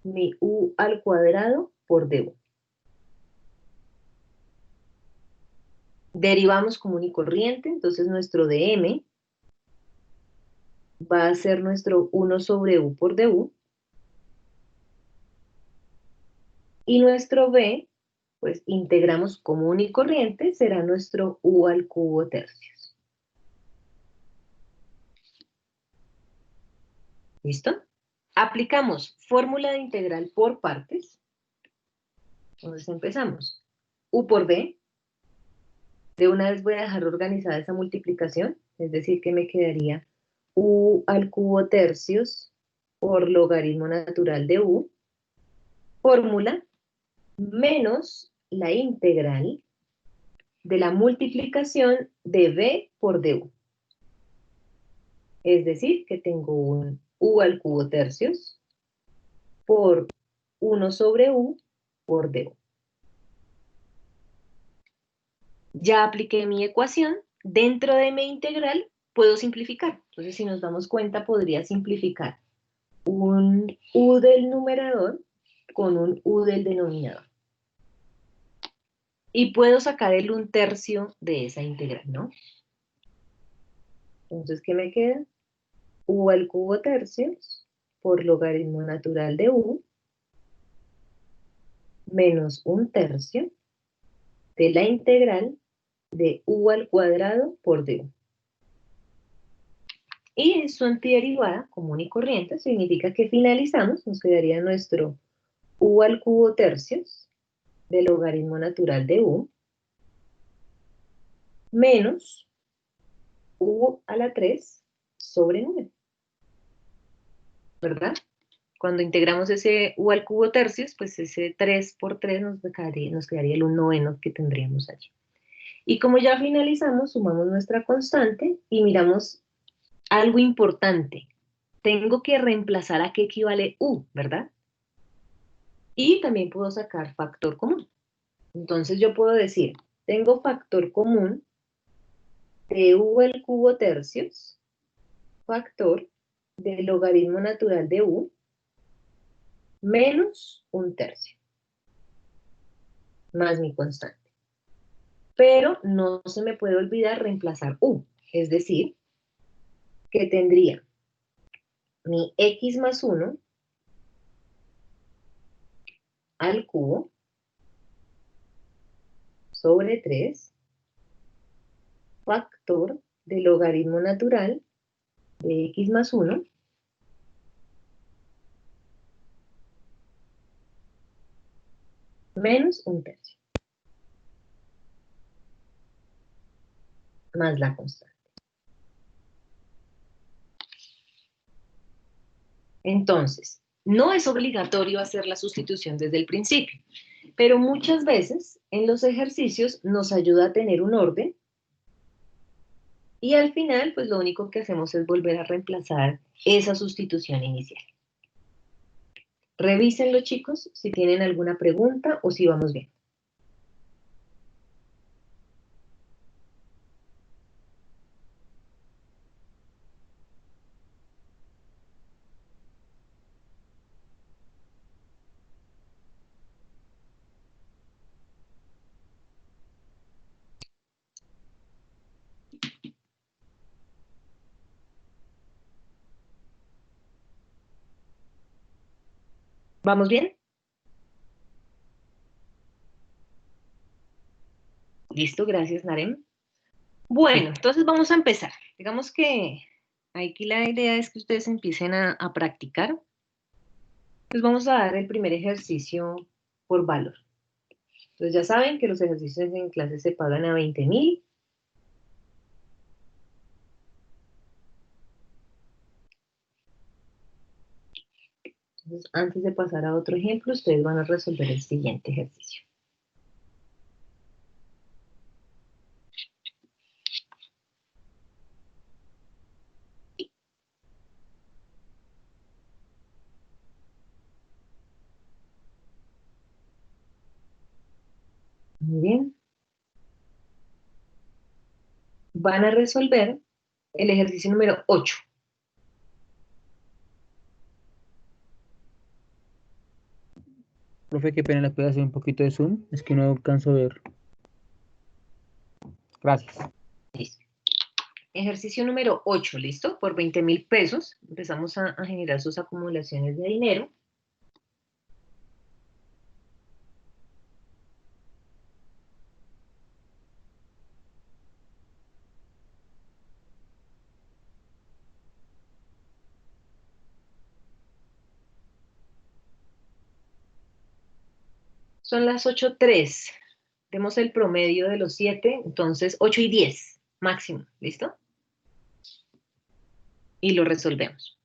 Speaker 1: mi u al cuadrado por du. Derivamos común y corriente, entonces nuestro dm va a ser nuestro 1 sobre u por du, y nuestro b, pues integramos común y corriente, será nuestro u al cubo tercios. ¿Listo? Aplicamos fórmula de integral por partes. Entonces empezamos. U por b. De una vez voy a dejar organizada esa multiplicación, es decir, que me quedaría u al cubo tercios por logaritmo natural de u, fórmula, menos la integral de la multiplicación de b por du. Es decir, que tengo un u al cubo tercios por 1 sobre u por du. Ya apliqué mi ecuación. Dentro de mi integral puedo simplificar. Entonces, si nos damos cuenta, podría simplificar un u del numerador con un u del denominador. Y puedo sacar el 1/3 de esa integral, ¿no? Entonces, ¿qué me queda? U al cubo tercios por logaritmo natural de u menos 1/3 de la integral de u al cuadrado por du. Y en su antiderivada común y corriente significa que finalizamos, nos quedaría nuestro u al cubo tercios del logaritmo natural de u menos u a la 3 sobre 9, ¿verdad? Cuando integramos ese u al cubo tercios, pues ese 3 por 3 nos quedaría el 1/9 que tendríamos allí. Y como ya finalizamos, sumamos nuestra constante y miramos algo importante. Tengo que reemplazar a qué equivale u, ¿verdad? Y también puedo sacar factor común. Entonces yo puedo decir, tengo factor común de u al cubo tercios, factor del logaritmo natural de u, menos 1/3, más mi constante. Pero no se me puede olvidar reemplazar u, es decir, que tendría mi x más 1 al cubo sobre 3 factor del logaritmo natural de x más 1 menos 1/3, más la constante. Entonces, no es obligatorio hacer la sustitución desde el principio, pero muchas veces en los ejercicios nos ayuda a tener un orden y al final, pues lo único que hacemos es volver a reemplazar esa sustitución inicial. Revísenlo, chicos, si tienen alguna pregunta o si vamos bien. ¿Vamos bien? Listo, gracias, Narem. Bueno, entonces vamos a empezar. Digamos que aquí la idea es que ustedes empiecen a practicar. Pues vamos a dar el primer ejercicio por valor. Entonces ya saben que los ejercicios en clase se pagan a 20.000. Entonces, antes de pasar a otro ejemplo, ustedes van a resolver el siguiente ejercicio. Muy bien. Van a resolver el ejercicio número 8.
Speaker 2: Profe, qué pena, ¿le puede hacer un poquito de zoom? Es que no alcanzo a ver. Gracias.
Speaker 1: Listo. Ejercicio número 8, ¿listo? Por 20.000 pesos. Empezamos a generar sus acumulaciones de dinero. Son las 8:03. Demos el promedio de los 7, entonces 8 y 10 máximo, ¿listo? Y lo resolvemos.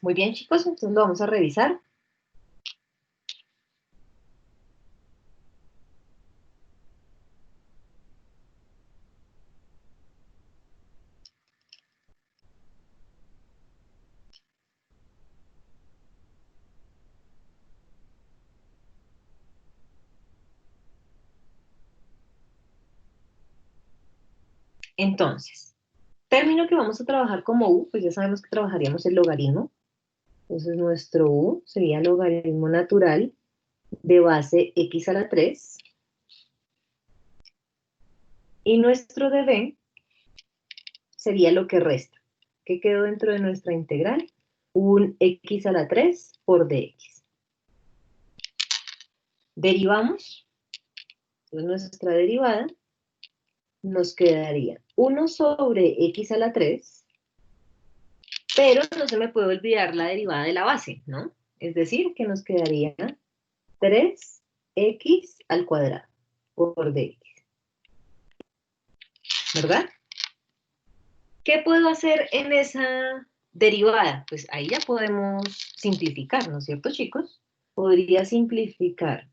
Speaker 1: Muy bien, chicos, entonces lo vamos a revisar. Entonces, término que vamos a trabajar como u, pues ya sabemos que trabajaríamos el logaritmo. Entonces nuestro u sería logaritmo natural de base x a la 3. Y nuestro db sería lo que resta. ¿Qué quedó dentro de nuestra integral? Un x a la 3 por dx. Derivamos. Entonces nuestra derivada nos quedaría 1 sobre x a la 3, pero no se me puede olvidar la derivada de la base, ¿no? Es decir, que nos quedaría 3x al cuadrado por dx, ¿verdad? ¿Qué puedo hacer en esa derivada? Pues ahí ya podemos simplificar, ¿no es cierto, chicos? Podría simplificar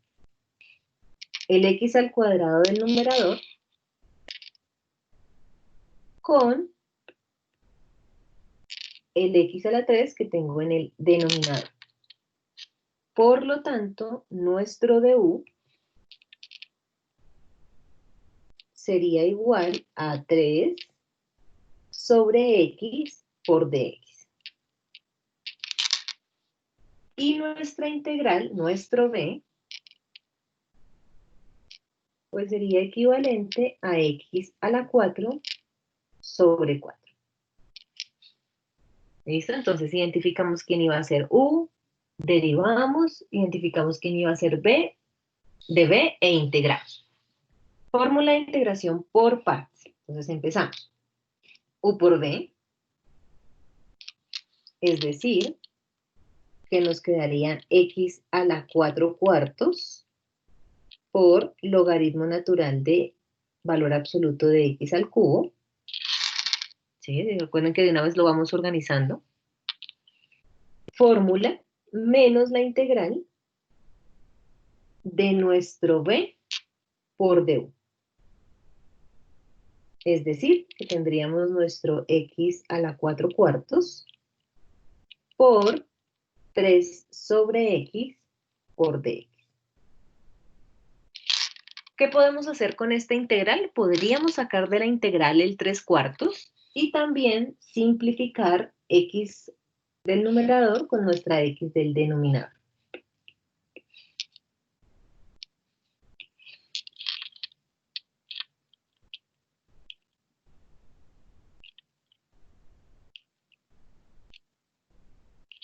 Speaker 1: el x al cuadrado del numerador con el x a la 3 que tengo en el denominador. Por lo tanto, nuestro du sería igual a 3 sobre x por dx. Y nuestra integral, nuestro b, pues sería equivalente a x a la 4 sobre 4. ¿Listo? Entonces identificamos quién iba a ser u, derivamos, identificamos quién iba a ser b, de b e integramos. Fórmula de integración por partes. Entonces empezamos. U por b, es decir, que nos quedaría x a la 4 cuartos por logaritmo natural de valor absoluto de x al cubo. ¿Sí? Recuerden que de una vez lo vamos organizando. Fórmula menos la integral de nuestro b por du. Es decir, que tendríamos nuestro x a la 4 cuartos por 3 sobre x por dx. ¿Qué podemos hacer con esta integral? Podríamos sacar de la integral el 3 cuartos y también simplificar x del numerador con nuestra x del denominador.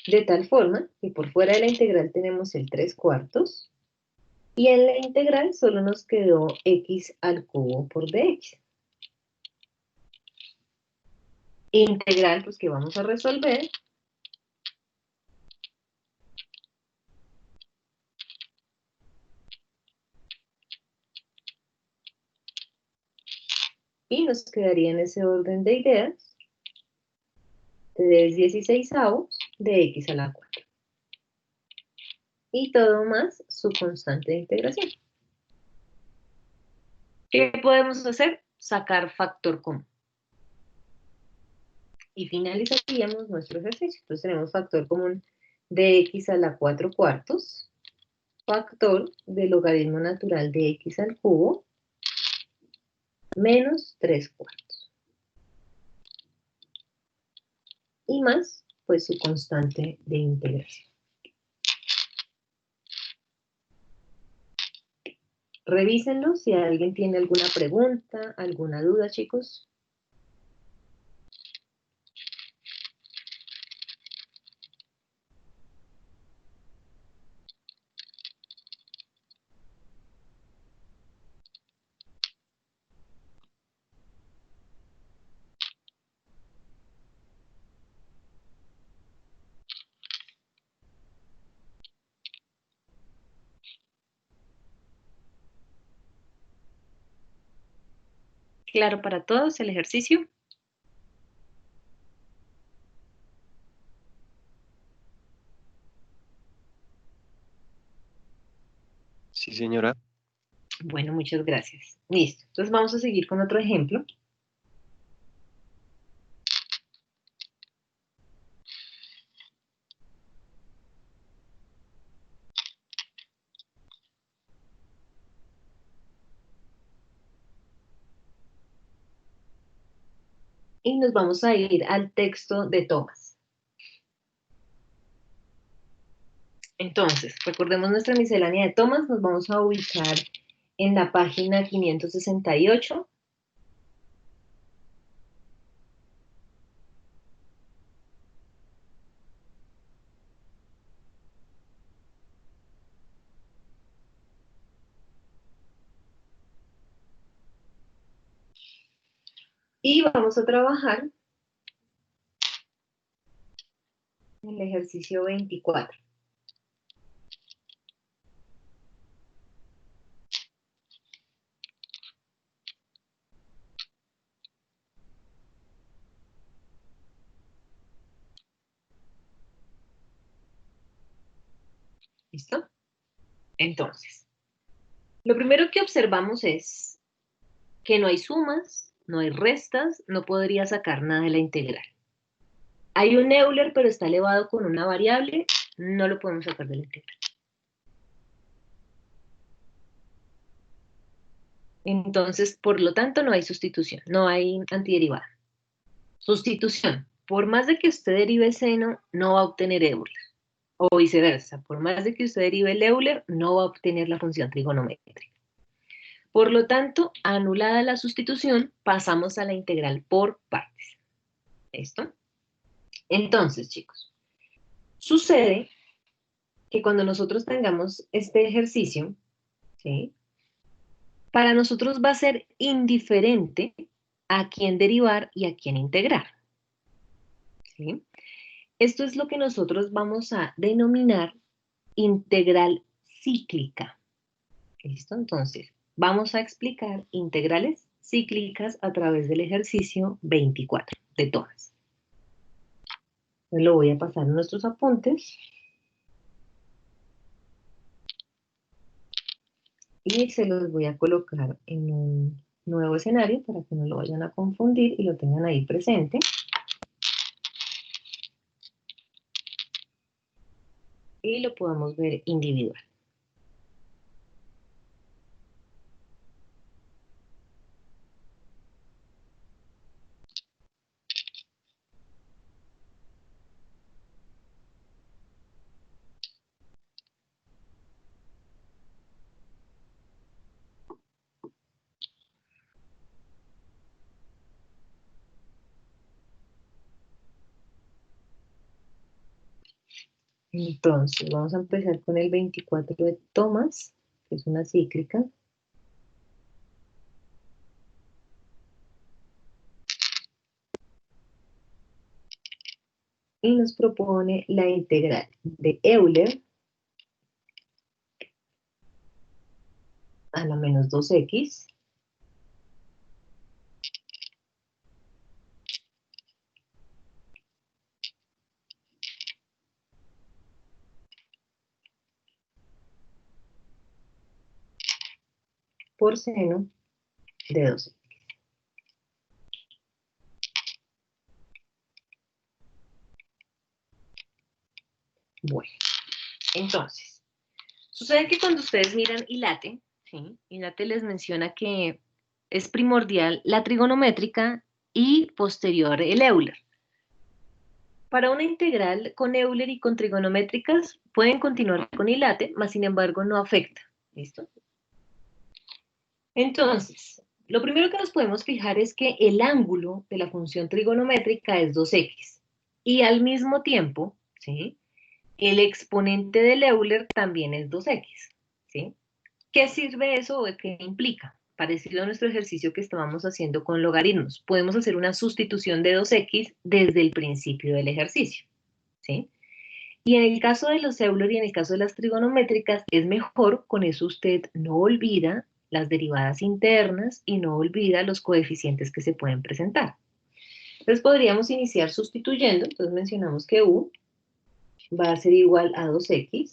Speaker 1: De tal forma que por fuera de la integral tenemos el 3 cuartos y en la integral solo nos quedó x al cubo por dx. Integral, pues que vamos a resolver. Y nos quedaría en ese orden de ideas 3/16 de x a la 4. Y todo más su constante de integración. ¿Qué podemos hacer? Sacar factor común. Y finalizaríamos nuestro ejercicio. Entonces tenemos factor común de x a la 4 cuartos, factor del logaritmo natural de x al cubo, menos 3 cuartos. Y más, pues su constante de integración. Revísenlo si alguien tiene alguna pregunta, alguna duda, chicos. ¿Claro para todos el ejercicio?
Speaker 3: Sí, señora.
Speaker 1: Bueno, muchas gracias. Listo. Entonces vamos a seguir con otro ejemplo. Y nos vamos a ir al texto de Thomas. Entonces, recordemos nuestra miscelánea de Thomas, nos vamos a ubicar en la página 568. Y vamos a trabajar en el ejercicio 24. ¿Listo? Entonces, lo primero que observamos es que no hay sumas, no hay restas, no podría sacar nada de la integral. Hay un Euler, pero está elevado con una variable, no lo podemos sacar de la integral. Entonces, por lo tanto, no hay sustitución, no hay antiderivada. Sustitución. Por más de que usted derive seno, no va a obtener Euler. O viceversa. Por más de que usted derive el Euler, no va a obtener la función trigonométrica. Por lo tanto, anulada la sustitución, pasamos a la integral por partes. ¿Listo? Entonces, chicos, sucede que cuando nosotros tengamos este ejercicio, ¿sí? Para nosotros va a ser indiferente a quién derivar y a quién integrar. ¿Sí? Esto es lo que nosotros vamos a denominar integral cíclica. ¿Listo? Entonces, vamos a explicar integrales cíclicas a través del ejercicio 24 de Thomas. Lo voy a pasar en nuestros apuntes. Y se los voy a colocar en un nuevo escenario para que no lo vayan a confundir y lo tengan ahí presente. Y lo podamos ver individual. Entonces, vamos a empezar con el 24 de Thomas, que es una cíclica. Y nos propone la integral de Euler a la menos 2x por seno de 2x. Bueno, entonces, sucede que cuando ustedes miran ILATE, ¿sí? ILATE les menciona que es primordial la trigonométrica y posterior el Euler. Para una integral con Euler y con trigonométricas pueden continuar con ILATE, mas sin embargo no afecta. ¿Listo? Entonces, lo primero que nos podemos fijar es que el ángulo de la función trigonométrica es 2x. Y al mismo tiempo, ¿sí? El exponente del Euler también es 2x. ¿Sí? ¿Qué sirve eso o qué implica? Parecido a nuestro ejercicio que estábamos haciendo con logaritmos. Podemos hacer una sustitución de 2x desde el principio del ejercicio. ¿Sí? Y en el caso de los Euler y en el caso de las trigonométricas, es mejor, con eso usted no olvida las derivadas internas y no olvida los coeficientes que se pueden presentar. Entonces podríamos iniciar sustituyendo, entonces mencionamos que u va a ser igual a 2x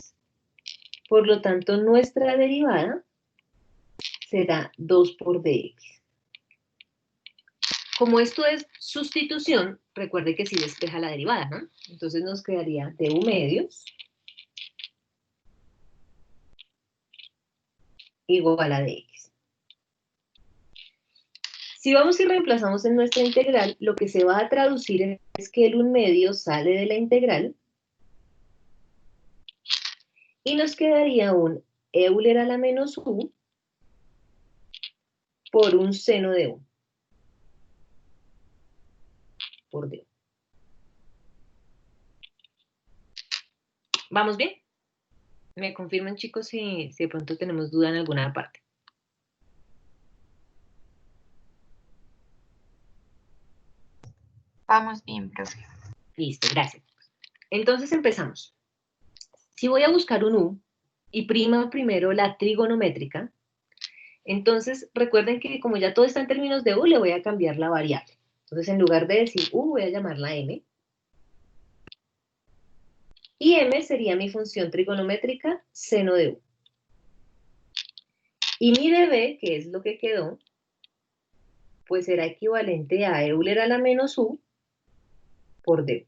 Speaker 1: Por lo tanto, nuestra derivada será 2 por dx. Como esto es sustitución, recuerde que sí despeja la derivada, ¿no? Entonces nos quedaría du medios igual a dx. Si vamos y reemplazamos en nuestra integral, lo que se va a traducir es que el 1 medio sale de la integral y nos quedaría un Euler a la menos u por un seno de u por d. ¿Vamos bien? Me confirman, chicos, si de pronto tenemos duda en alguna parte.
Speaker 3: Vamos bien, profe.
Speaker 1: Listo, gracias. Entonces empezamos. Si voy a buscar un u y prima primero la trigonométrica, entonces recuerden que como ya todo está en términos de u, le voy a cambiar la variable. Entonces en lugar de decir u, voy a llamarla m. Y m sería mi función trigonométrica seno de u. Y mi db, que es lo que quedó, pues será equivalente a Euler a la menos u por d.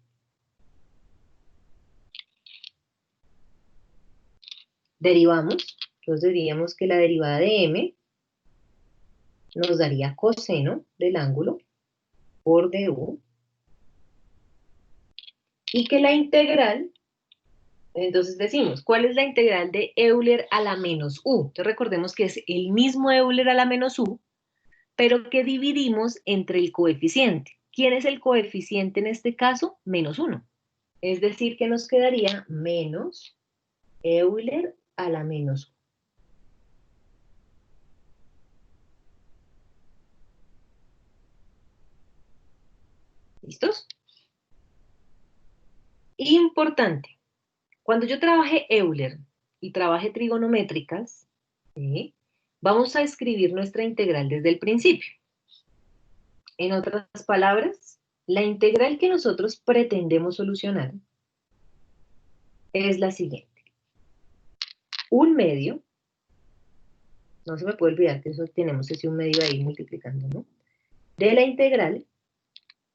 Speaker 1: Derivamos, entonces diríamos que la derivada de m nos daría coseno del ángulo por du, y que la integral, entonces decimos, ¿cuál es la integral de Euler a la menos u? Entonces recordemos que es el mismo Euler a la menos u, pero que dividimos entre el coeficiente. ¿Quién es el coeficiente en este caso? Menos 1. Es decir, que nos quedaría menos Euler a la menos u. ¿Listos? Importante. Cuando yo trabaje Euler y trabaje trigonométricas, ¿sí?, vamos a escribir nuestra integral desde el principio. En otras palabras, la integral que nosotros pretendemos solucionar es la siguiente. Un medio, no se me puede olvidar que eso tenemos ese un medio ahí multiplicando, ¿no? De la integral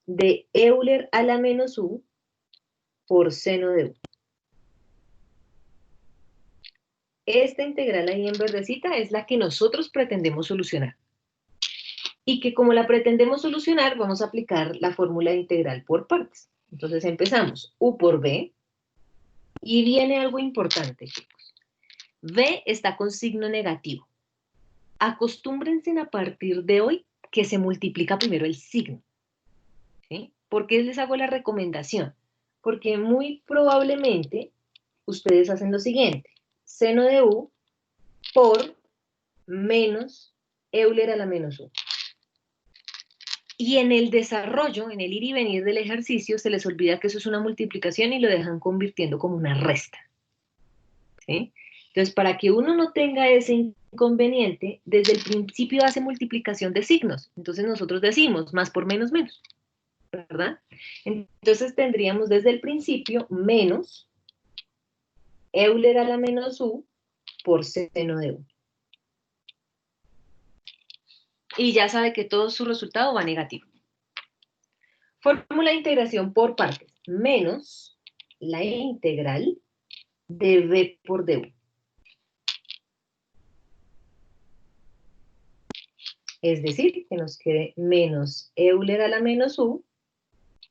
Speaker 1: de Euler a la menos u por seno de u. Esta integral ahí en verdecita es la que nosotros pretendemos solucionar. Y que como la pretendemos solucionar, vamos a aplicar la fórmula de integral por partes. Entonces empezamos u por b, y viene algo importante, chicos. B está con signo negativo. Acostúmbrense a partir de hoy que se multiplica primero el signo. ¿Sí? ¿Por qué les hago la recomendación? Porque muy probablemente ustedes hacen lo siguiente. Seno de u por menos Euler a la menos u. Y en el desarrollo, en el ir y venir del ejercicio, se les olvida que eso es una multiplicación y lo dejan convirtiendo como una resta. ¿Sí? Entonces, para que uno no tenga ese inconveniente, desde el principio hace multiplicación de signos. Entonces nosotros decimos más por menos, menos, ¿verdad? Entonces tendríamos desde el principio menos Euler a la menos u por seno de u. Y ya sabe que todo su resultado va negativo. Fórmula de integración por partes. Menos la integral de b por du. Es decir, que nos quede menos Euler a la menos u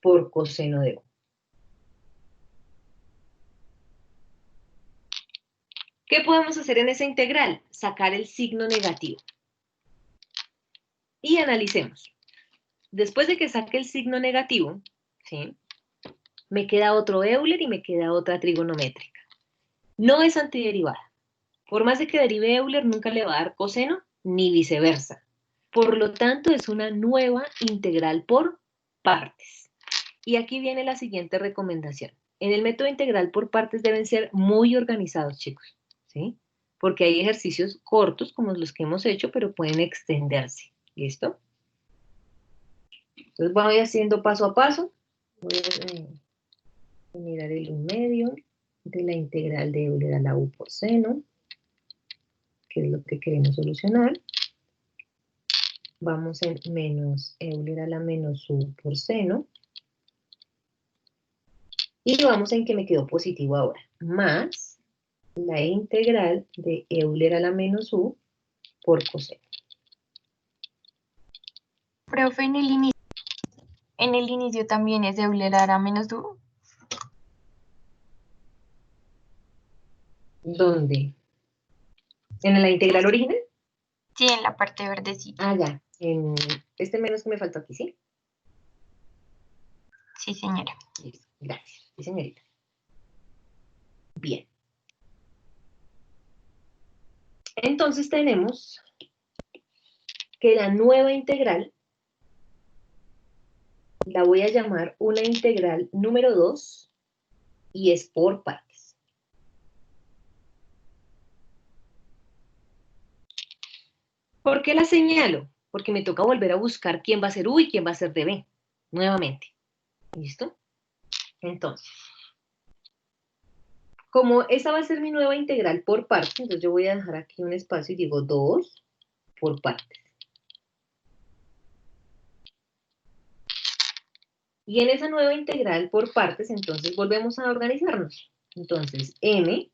Speaker 1: por coseno de u. ¿Qué podemos hacer en esa integral? Sacar el signo negativo. Y analicemos. Después de que saque el signo negativo, ¿sí?, me queda otro Euler y me queda otra trigonométrica. No es antiderivada. Por más de que derive Euler, nunca le va a dar coseno, ni viceversa. Por lo tanto, es una nueva integral por partes. Y aquí viene la siguiente recomendación. En el método integral por partes deben ser muy organizados, chicos, ¿sí? Porque hay ejercicios cortos como los que hemos hecho, pero pueden extenderse. ¿Listo? Entonces voy haciendo paso a paso. Voy a mirar el 1 medio. de la integral de Euler a la u por seno, que es lo que queremos solucionar. Vamos en menos Euler a la menos u por seno. Y vamos en que me quedó positivo ahora, más la integral de Euler a la menos u por coseno.
Speaker 3: Profe, en el inicio también es Euler a la menos u.
Speaker 1: ¿Dónde? ¿En la integral original?
Speaker 3: Sí, en la parte verdecita.
Speaker 1: Ah, ya, en este menos que me faltó aquí, ¿sí?
Speaker 3: Sí, señora.
Speaker 1: Listo, gracias, sí, señorita. Bien. Entonces tenemos que la nueva integral la voy a llamar una integral número 2 y es por partes. ¿Por qué la señalo? Porque me toca volver a buscar quién va a ser u y quién va a ser de b, nuevamente. ¿Listo? Entonces, como esa va a ser mi nueva integral por partes, entonces yo voy a dejar aquí un espacio y digo 2 por partes. Y en esa nueva integral por partes, entonces volvemos a organizarnos. Entonces, m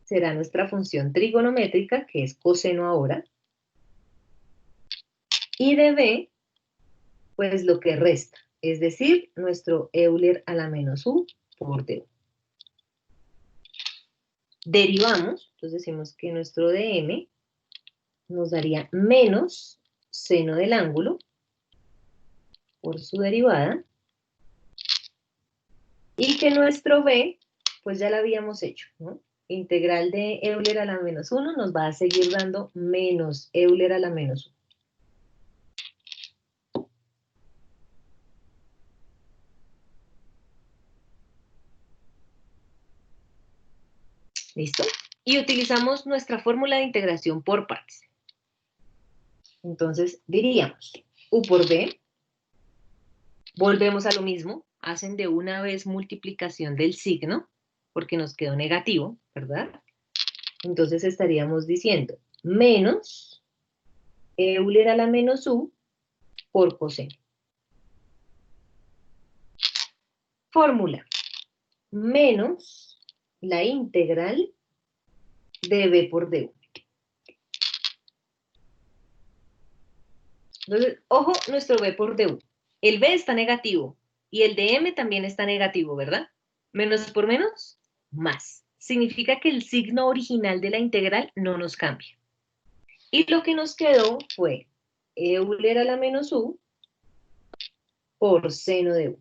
Speaker 1: será nuestra función trigonométrica, que es coseno ahora. Y de b, pues lo que resta, es decir, nuestro Euler a la menos u por du. Derivamos, entonces decimos que nuestro dm nos daría menos seno del ángulo por su derivada, y que nuestro b, pues ya lo habíamos hecho, ¿no? Integral de Euler a la menos 1 nos va a seguir dando menos Euler a la menos 1. ¿Listo? Y utilizamos nuestra fórmula de integración por partes. Entonces diríamos u por b, volvemos a lo mismo, hacen de una vez multiplicación del signo, porque nos quedó negativo, ¿verdad? Entonces estaríamos diciendo menos Euler a la menos u por coseno. Fórmula, menos la integral de b por du. Entonces, ojo, nuestro b por du. El b está negativo y el de m también está negativo, ¿verdad? Menos por menos, más. Significa que el signo original de la integral no nos cambia. Y lo que nos quedó fue Euler a la menos u por seno de u.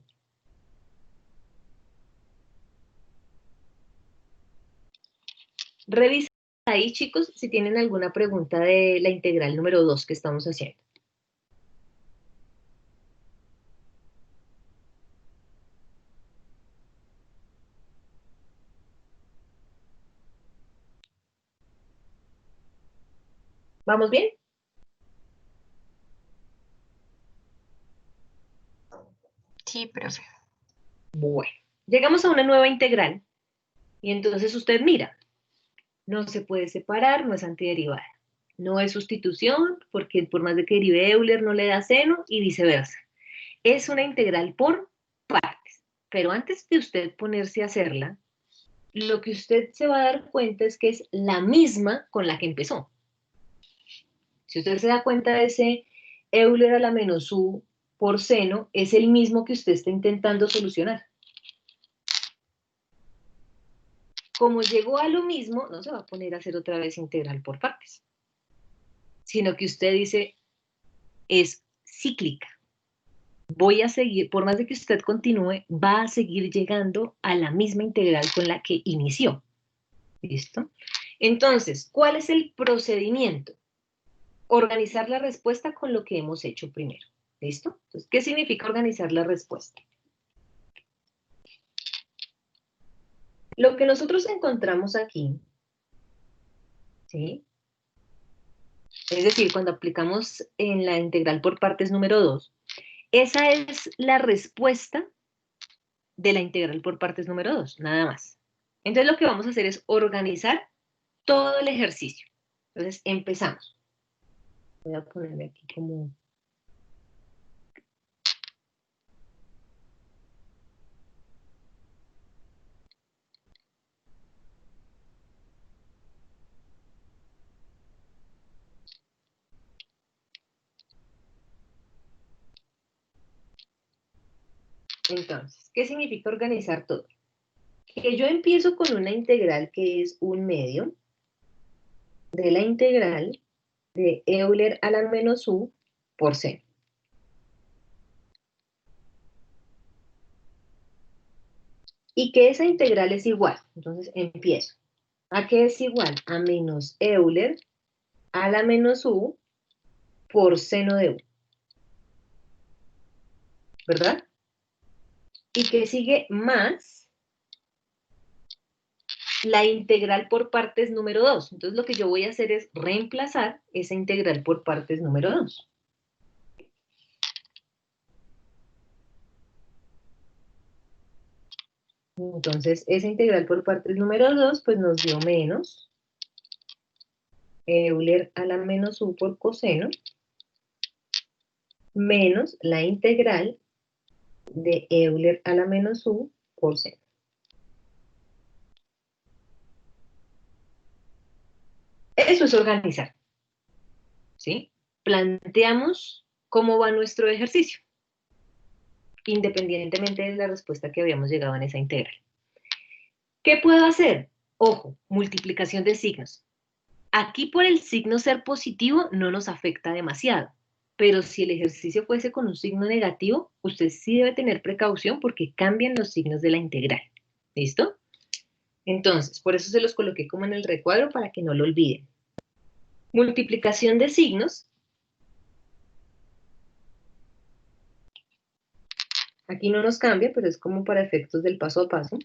Speaker 1: Revisen ahí, chicos, si tienen alguna pregunta de la integral número 2 que estamos haciendo. ¿Vamos bien?
Speaker 3: Sí, profe.
Speaker 1: Bueno, llegamos a una nueva integral y entonces usted mira, no se puede separar, no es antiderivada. No es sustitución, porque por más de que derive Euler no le da seno y viceversa. Es una integral por partes. Pero antes de usted ponerse a hacerla, lo que usted se va a dar cuenta es que es la misma con la que empezó. Si usted se da cuenta de ese Euler a la menos u por seno, es el mismo que usted está intentando solucionar. Como llegó a lo mismo, no se va a poner a hacer otra vez integral por partes, sino que usted dice, es cíclica. Voy a seguir, por más de que usted continúe, va a seguir llegando a la misma integral con la que inició. ¿Listo? Entonces, ¿cuál es el procedimiento? Organizar la respuesta con lo que hemos hecho primero. ¿Listo? Entonces, ¿qué significa organizar la respuesta? Lo que nosotros encontramos aquí, ¿sí? Es decir, cuando aplicamos en la integral por partes número 2, esa es la respuesta de la integral por partes número 2, nada más. Entonces lo que vamos a hacer es organizar todo el ejercicio. Entonces empezamos. Voy a ponerle aquí como... Entonces, ¿qué significa organizar todo? Que yo empiezo con una integral que es un medio de la integral de Euler a la menos u por seno. Y que esa integral es igual. Entonces empiezo. ¿A qué es igual? A menos Euler a la menos u por seno de u. ¿Verdad? Y que sigue más la integral por partes número 2. Entonces lo que yo voy a hacer es reemplazar esa integral por partes número 2. Entonces esa integral por partes número 2 pues nos dio menos Euler a la menos u por coseno menos la integral de Euler a la menos u por seno. Eso es organizar, ¿sí? Planteamos cómo va nuestro ejercicio, independientemente de la respuesta que habíamos llegado en esa integral. ¿Qué puedo hacer? Ojo, multiplicación de signos. Aquí por el signo ser positivo no nos afecta demasiado, pero si el ejercicio fuese con un signo negativo, usted sí debe tener precaución porque cambian los signos de la integral. ¿Listo? Entonces, por eso se los coloqué como en el recuadro para que no lo olviden. Multiplicación de signos. Aquí no nos cambia, pero es como para efectos del paso a paso.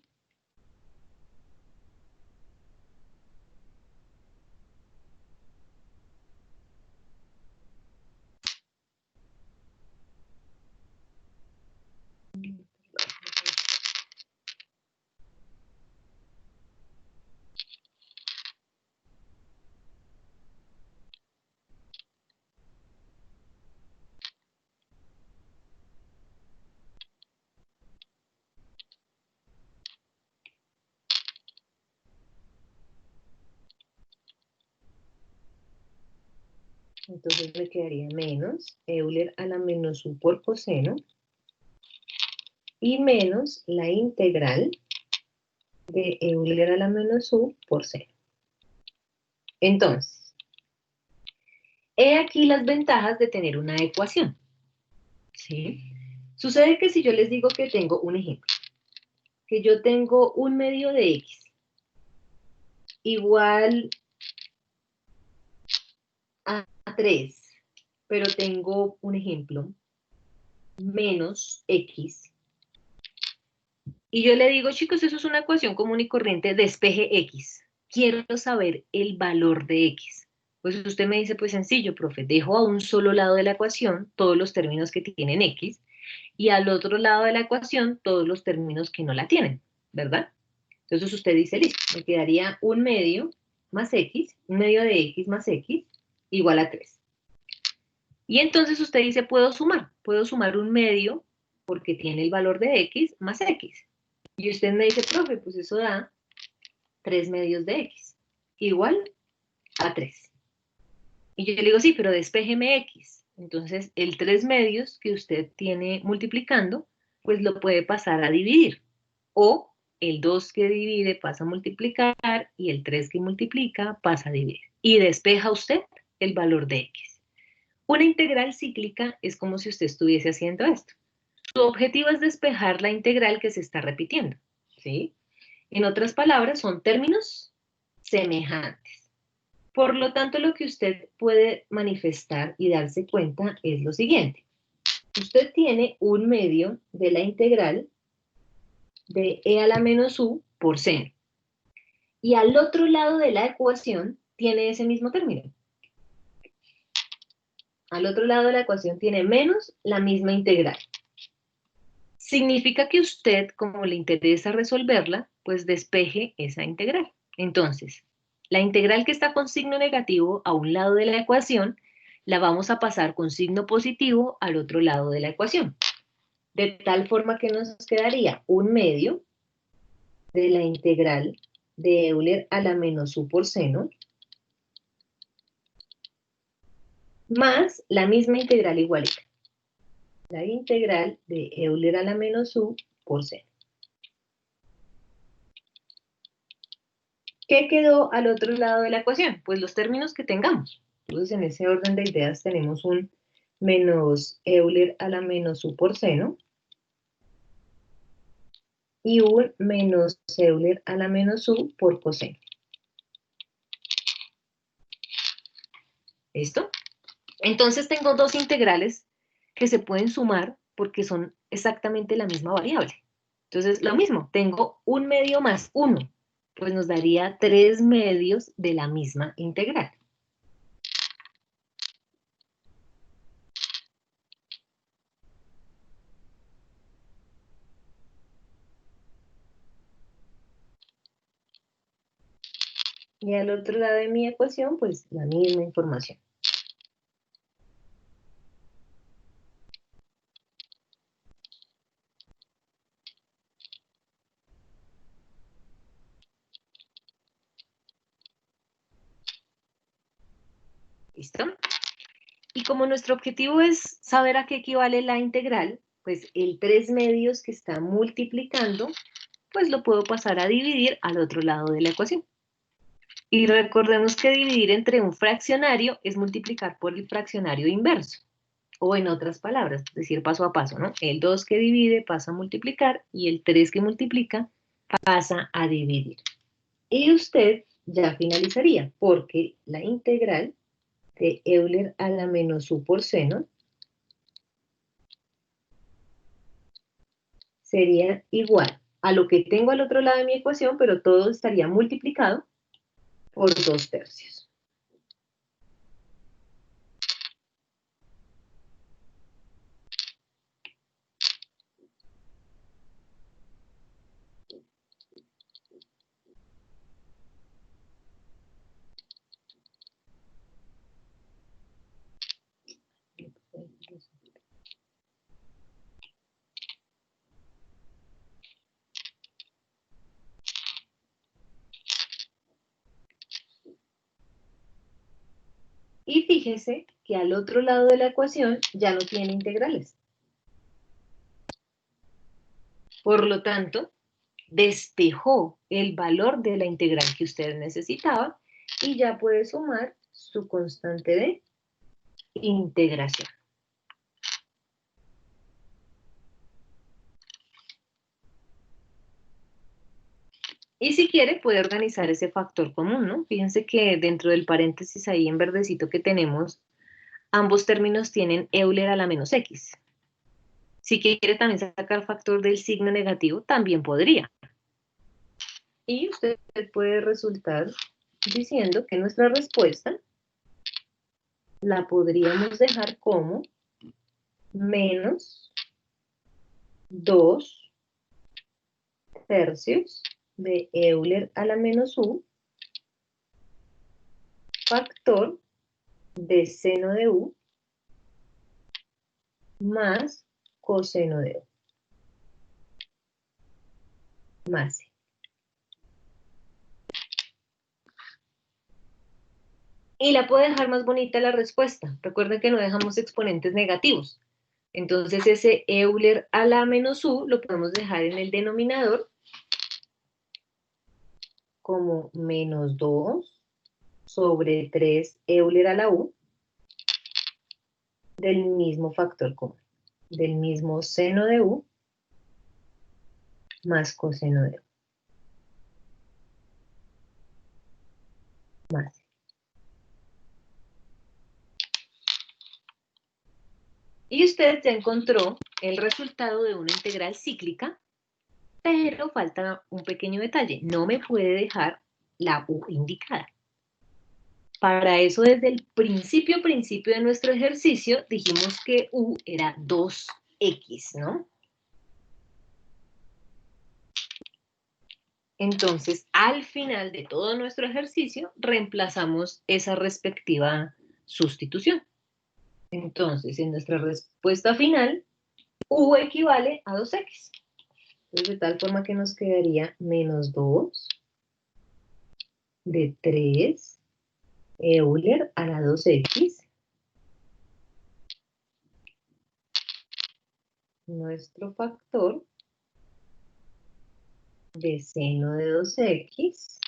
Speaker 1: Entonces me quedaría menos Euler a la menos u por coseno y menos la integral de Euler a la menos u por seno. Entonces, he aquí las ventajas de tener una ecuación. ¿Sí? Sucede que si yo les digo que tengo un ejemplo, que yo tengo un medio de x igual a 3, pero tengo un ejemplo, menos x, y yo le digo, chicos, eso es una ecuación común y corriente, despeje x. Quiero saber el valor de x. Pues usted me dice, pues sencillo, profe, dejo a un solo lado de la ecuación todos los términos que tienen x, y al otro lado de la ecuación todos los términos que no la tienen, ¿verdad? Entonces usted dice, listo, me quedaría un medio más x, un medio de x más x, igual a 3. Y entonces usted dice, puedo sumar un medio porque tiene el valor de x más x. Y usted me dice, profe, pues eso da 3 medios de x, igual a 3. Y yo le digo, sí, pero despéjeme x. Entonces, el 3 medios que usted tiene multiplicando, pues lo puede pasar a dividir. O el 2 que divide pasa a multiplicar y el 3 que multiplica pasa a dividir. Y despeja usted el valor de x. Una integral cíclica es como si usted estuviese haciendo esto. Su objetivo es despejar la integral que se está repitiendo, ¿sí? En otras palabras, son términos semejantes. Por lo tanto, lo que usted puede manifestar y darse cuenta es lo siguiente. Usted tiene un medio de la integral de e a la menos u por seno. Y al otro lado de la ecuación tiene ese mismo término. Al otro lado de la ecuación tiene menos la misma integral. significa que usted, como le interesa resolverla, pues despeje esa integral. Entonces, la integral que está con signo negativo a un lado de la ecuación, la vamos a pasar con signo positivo al otro lado de la ecuación. De tal forma que nos quedaría un medio de la integral de Euler a la menos u por seno, más la misma integral igualita. La integral de Euler a la menos u por seno. ¿Qué quedó al otro lado de la ecuación? Pues los términos que tengamos. Entonces, en ese orden de ideas tenemos un menos Euler a la menos u por seno y un menos Euler a la menos u por coseno. ¿Listo? Entonces tengo dos integrales que se pueden sumar porque son exactamente la misma variable. Entonces, lo mismo, tengo un medio más 1, pues nos daría 3 medios de la misma integral. Y al otro lado de mi ecuación, pues la misma información. ¿Listo? Y como nuestro objetivo es saber a qué equivale la integral, pues el 3 medios que está multiplicando, pues lo puedo pasar a dividir al otro lado de la ecuación. Y recordemos que dividir entre un fraccionario es multiplicar por el fraccionario inverso. O en otras palabras, decir paso a paso, ¿no? El 2 que divide pasa a multiplicar y el 3 que multiplica pasa a dividir. Y usted ya finalizaría, porque la integral de Euler a la menos u por seno sería igual a lo que tengo al otro lado de mi ecuación, pero todo estaría multiplicado por 2/3. Y fíjese que al otro lado de la ecuación ya no tiene integrales. Por lo tanto, despejó el valor de la integral que usted necesitaba y ya puede sumar su constante de integración. Y si quiere, puede organizar ese factor común, ¿no? Fíjense que dentro del paréntesis ahí en verdecito que tenemos, ambos términos tienen Euler a la menos X. Si quiere también sacar factor del signo negativo, también podría. Y usted puede resultar diciendo que nuestra respuesta la podríamos dejar como menos 2/3 de Euler a la menos u factor de seno de u más coseno de u más c. Y la puedo dejar más bonita la respuesta. Recuerden que no dejamos exponentes negativos. Entonces ese Euler a la menos u lo podemos dejar en el denominador como menos 2/3 Euler a la u del mismo factor común, del mismo seno de u más coseno de u más c. Y usted ya encontró el resultado de una integral cíclica, pero falta un pequeño detalle. No me puede dejar la u indicada. Para eso, desde el principio de nuestro ejercicio, dijimos que u era 2x, ¿no? Entonces, al final de todo nuestro ejercicio, reemplazamos esa respectiva sustitución. Entonces, en nuestra respuesta final, U equivale a 2x. Entonces, de tal forma que nos quedaría menos 2 de 3 Euler a la 2x. Nuestro factor de seno de 2x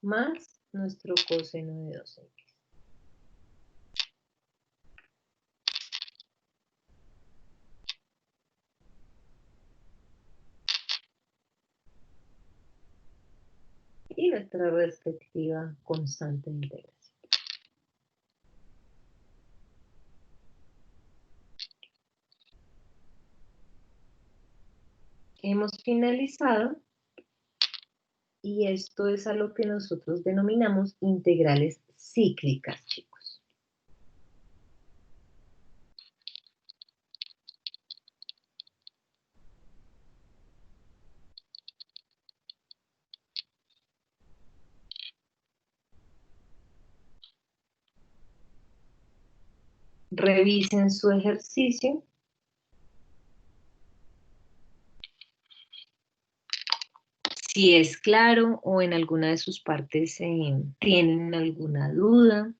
Speaker 1: más nuestro coseno de 2x. Y nuestra respectiva constante de integración. Hemos finalizado y esto es a lo que nosotros denominamos integrales cíclicas, chicos. Revisen su ejercicio. Si es claro o en alguna de sus partes tienen alguna duda.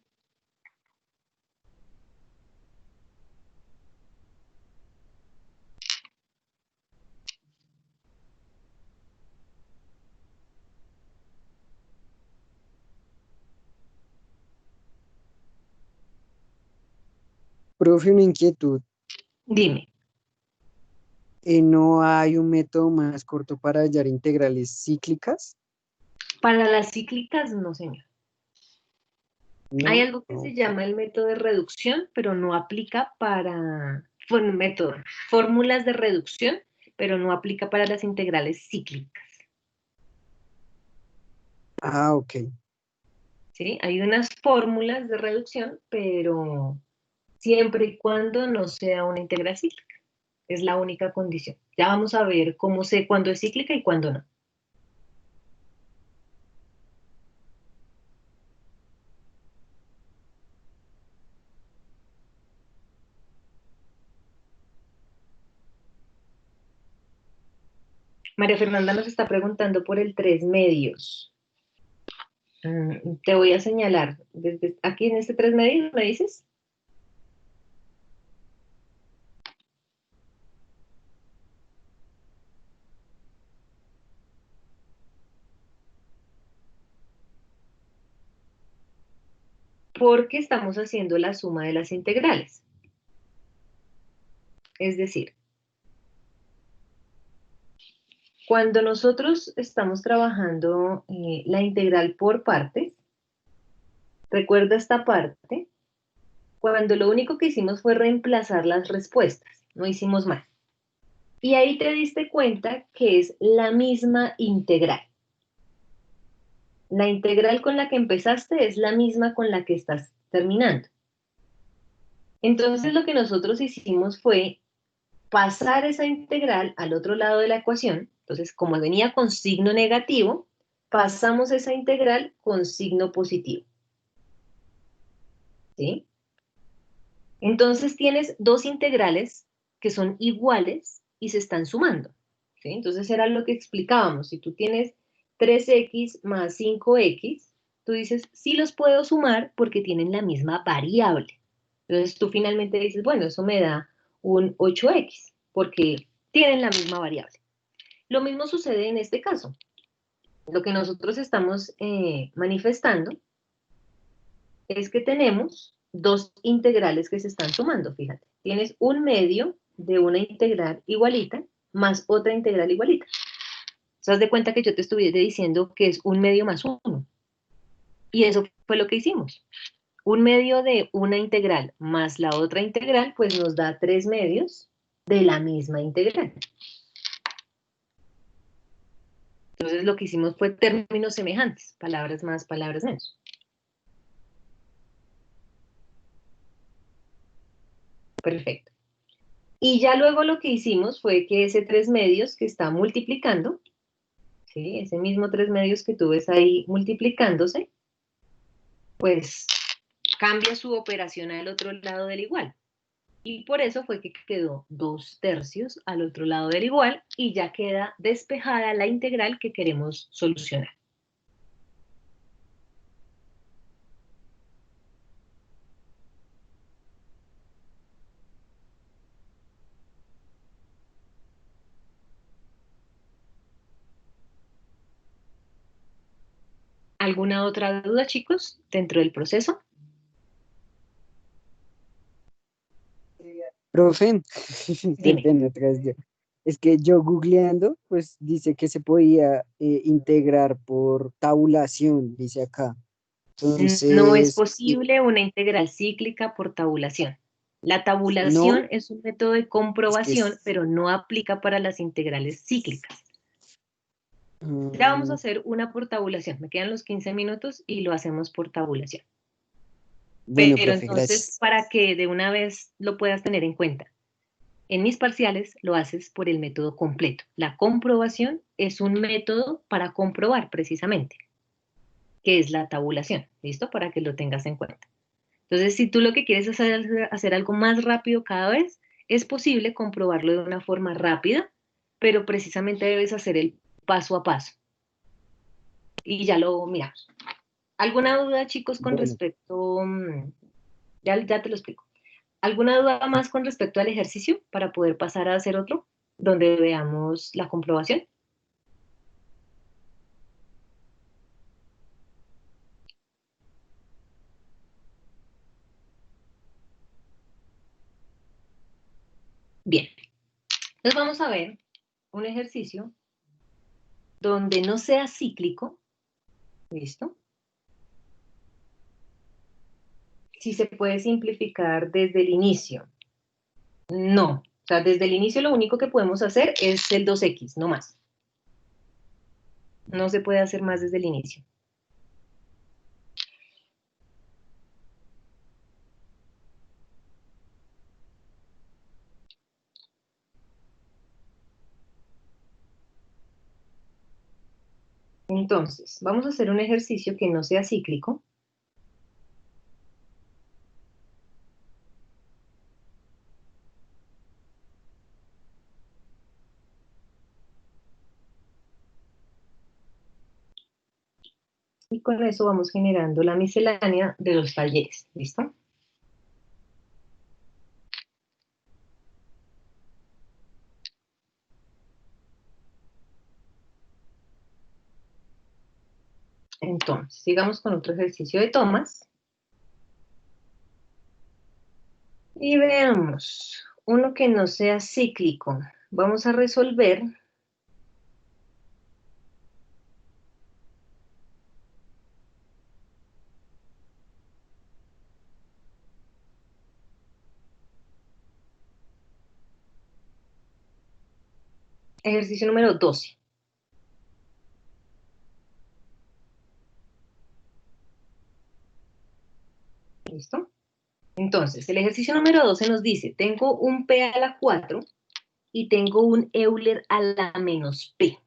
Speaker 4: Profe, una inquietud.
Speaker 1: Dime.
Speaker 4: ¿No hay un método más corto para hallar integrales cíclicas?
Speaker 1: Para las cíclicas, no, señor. Hay
Speaker 4: No.
Speaker 1: algo que se llama el método de reducción, pero no aplica para, bueno, método, fórmulas de reducción, pero no aplica para las integrales cíclicas.
Speaker 4: Ah, ok.
Speaker 1: ¿Sí? Hay unas fórmulas de reducción, pero siempre y cuando no sea una integral cíclica. Es la única condición. Ya vamos a ver cómo sé cuándo es cíclica y cuándo no. María Fernanda nos está preguntando por el 3 medios. Te voy a señalar. Desde aquí en este 3 medios, ¿me dices? Porque estamos haciendo la suma de las integrales. Es decir, cuando nosotros estamos trabajando la integral por partes, recuerda esta parte, cuando lo único que hicimos fue reemplazar las respuestas, no hicimos más. Y ahí te diste cuenta que es la misma integral. La integral con la que empezaste es la misma con la que estás terminando. Entonces lo que nosotros hicimos fue pasar esa integral al otro lado de la ecuación. Entonces, como venía con signo negativo, pasamos esa integral con signo positivo. ¿Sí? Entonces tienes dos integrales que son iguales y se están sumando. ¿Sí? Entonces era lo que explicábamos. Si tú tienes 3x más 5x, tú dices, sí los puedo sumar porque tienen la misma variable. Entonces tú finalmente dices, bueno, eso me da un 8x porque tienen la misma variable. Lo mismo sucede en este caso. Lo que nosotros estamos manifestando es que tenemos dos integrales que se están sumando, fíjate. Tienes un medio de una integral igualita más otra integral igualita. ¿Te das de cuenta que yo te estuviera diciendo que es un medio más uno? Y eso fue lo que hicimos. Un medio de una integral más la otra integral, pues nos da 3 medios de la misma integral. Entonces lo que hicimos fue términos semejantes, palabras más, palabras menos. Perfecto. Y ya luego lo que hicimos fue que ese 3 medios que está multiplicando, ¿sí? Ese mismo 3 medios que tú ves ahí multiplicándose, pues cambia su operación al otro lado del igual. Y por eso fue que quedó 2/3 al otro lado del igual y ya queda despejada la integral que queremos solucionar. ¿Alguna otra duda, chicos, dentro del proceso?
Speaker 4: Profe, qué
Speaker 1: Dime.
Speaker 4: pena otra vez yo. Es que yo googleando, pues dice que se podía integrar por tabulación, dice acá.
Speaker 1: No es
Speaker 4: Entonces,
Speaker 1: posible una integral cíclica por tabulación. La
Speaker 4: no,
Speaker 1: tabulación es un método de
Speaker 4: es que
Speaker 1: comprobación,
Speaker 4: es,
Speaker 1: pero no aplica para las integrales cíclicas. Ya vamos a
Speaker 4: mm,
Speaker 1: hacer una por tabulación. Me quedan los 15 minutos y lo hacemos por tabulación.
Speaker 4: bueno,
Speaker 1: Pero
Speaker 4: profe,
Speaker 1: entonces,
Speaker 4: gracias.
Speaker 1: para que de una vez lo puedas tener en cuenta, en mis parciales lo haces por el método completo. La comprobación es un método para comprobar precisamente, que es la tabulación. ¿Listo? Para que lo tengas en cuenta. Entonces, si tú lo que quieres es hacer algo más rápido cada vez, es posible comprobarlo de una forma rápida, pero precisamente debes hacer el paso a paso. Y ya lo miramos. ¿Alguna duda, chicos, con
Speaker 4: Bueno,
Speaker 1: respecto? Ya te lo explico. ¿Alguna duda más con respecto al ejercicio para poder pasar a hacer otro, donde veamos la comprobación? Bien, entonces vamos a ver un ejercicio donde no sea cíclico, ¿listo? Si se puede simplificar desde el inicio. No, o sea, desde el inicio lo único que podemos hacer es el 2x, no más. No se puede hacer más desde el inicio. Entonces, vamos a hacer un ejercicio que no sea cíclico. Y con eso vamos generando la miscelánea de los talleres. ¿Listo? Entonces, sigamos con otro ejercicio de tomas. Y veamos, uno que no sea cíclico. Vamos a resolver ejercicio número 12. ¿Listo? Entonces, el ejercicio número 12 nos dice, tengo un p a la 4 y tengo un Euler a la menos p.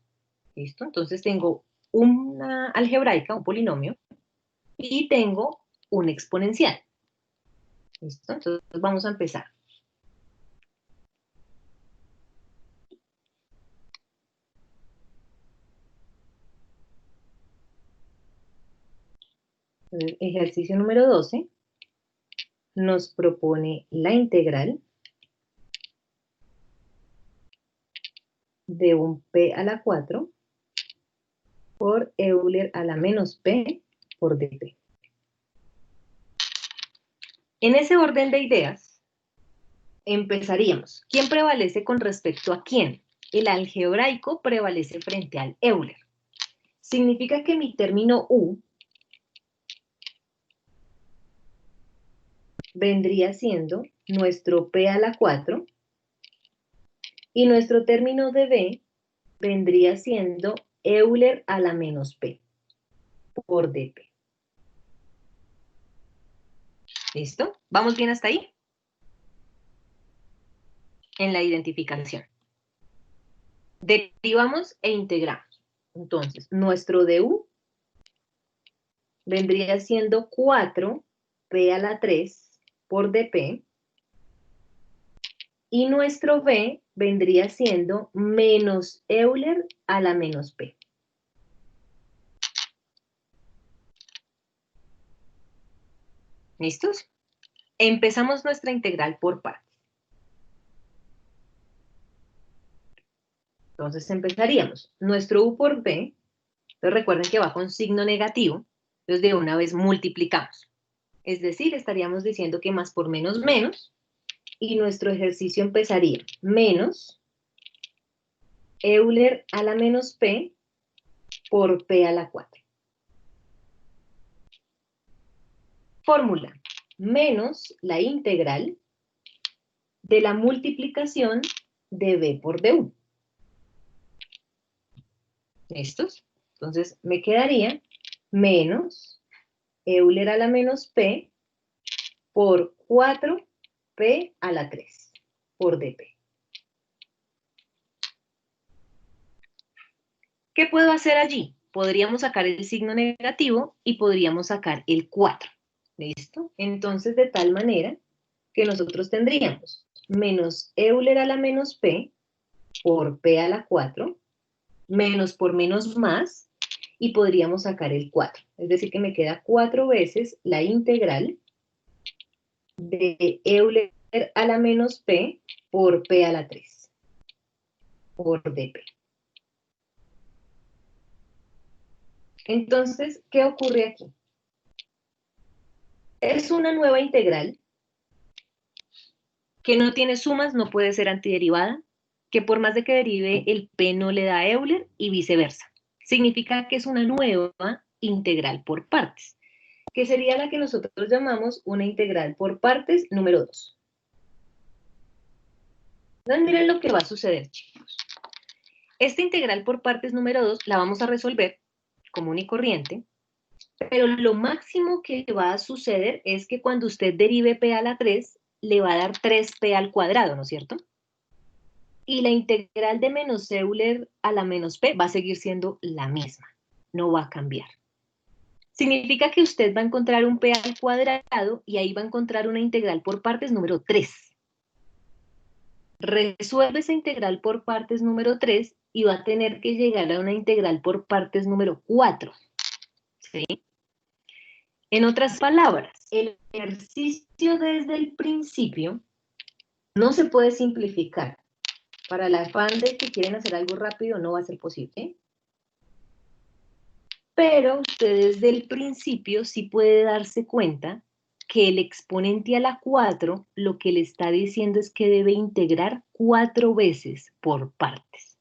Speaker 1: ¿Listo? Entonces tengo una algebraica, un polinomio, y tengo un exponencial. ¿Listo? Entonces vamos a empezar. Entonces, ejercicio número 12 nos propone la integral de un p a la 4 por Euler a la menos p por dp. En ese orden de ideas, empezaríamos. ¿Quién prevalece con respecto a quién? El algebraico prevalece frente al Euler. Significa que mi término u vendría siendo nuestro p a la 4 y nuestro término de b vendría siendo Euler a la menos p por dp. ¿Listo? ¿Vamos bien hasta ahí? en la identificación. Derivamos e integramos. Entonces, nuestro du vendría siendo 4p a la 3 por dp, y nuestro b vendría siendo menos Euler a la menos p. ¿Listos? Empezamos nuestra integral por partes. Entonces empezaríamos. Nuestro u por b, entonces recuerden que va con signo negativo, entonces de una vez multiplicamos. Es decir, estaríamos diciendo que más por menos, menos, y nuestro ejercicio empezaría menos Euler a la menos p por p a la 4. Fórmula, menos la integral de la multiplicación de b por du. ¿Listos? Entonces me quedaría menos Euler a la menos p por 4p a la 3 por dp. ¿Qué puedo hacer allí? Podríamos sacar el signo negativo y podríamos sacar el 4. ¿Listo? Entonces, de tal manera que nosotros tendríamos menos Euler a la menos p por p a la 4, menos por menos más, y podríamos sacar el 4. Es decir, que me queda 4 veces la integral de Euler a la menos p por p a la 3 por dp. Entonces, ¿qué ocurre aquí? Es una nueva integral que no tiene sumas, no puede ser antiderivada, que por más de que derive el p no le da Euler y viceversa. Significa que es una nueva integral por partes, que sería la que nosotros llamamos una integral por partes número 2. Entonces, miren lo que va a suceder, chicos. Esta integral por partes número 2 la vamos a resolver común y corriente, pero lo máximo que va a suceder es que cuando usted derive p a la 3, le va a dar 3p al cuadrado, ¿no es cierto? Y la integral de menos Euler a la menos p va a seguir siendo la misma, no va a cambiar. Significa que usted va a encontrar un p al cuadrado y ahí va a encontrar una integral por partes número 3. Resuelve esa integral por partes número 3 y va a tener que llegar a una integral por partes número 4. ¿Sí? En otras palabras, el ejercicio desde el principio no se puede simplificar. Para el afán de que quieren hacer algo rápido no va a ser posible. Pero usted desde el principio sí puede darse cuenta que el exponente a la 4 lo que le está diciendo es que debe integrar 4 veces por partes.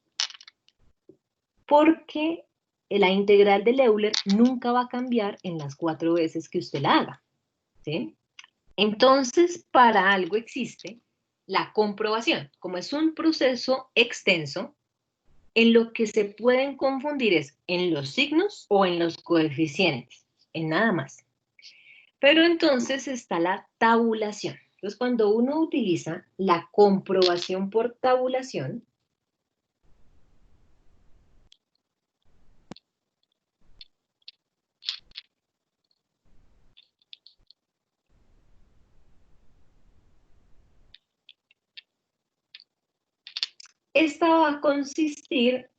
Speaker 1: Porque la integral de Euler nunca va a cambiar en las 4 veces que usted la haga. ¿Sí? Entonces, para algo existe la comprobación. Como es un proceso extenso, en lo que se pueden confundir es en los signos o en los coeficientes, en nada más. Pero entonces está la tabulación. Entonces, cuando uno utiliza la comprobación por tabulación, esta va a consistir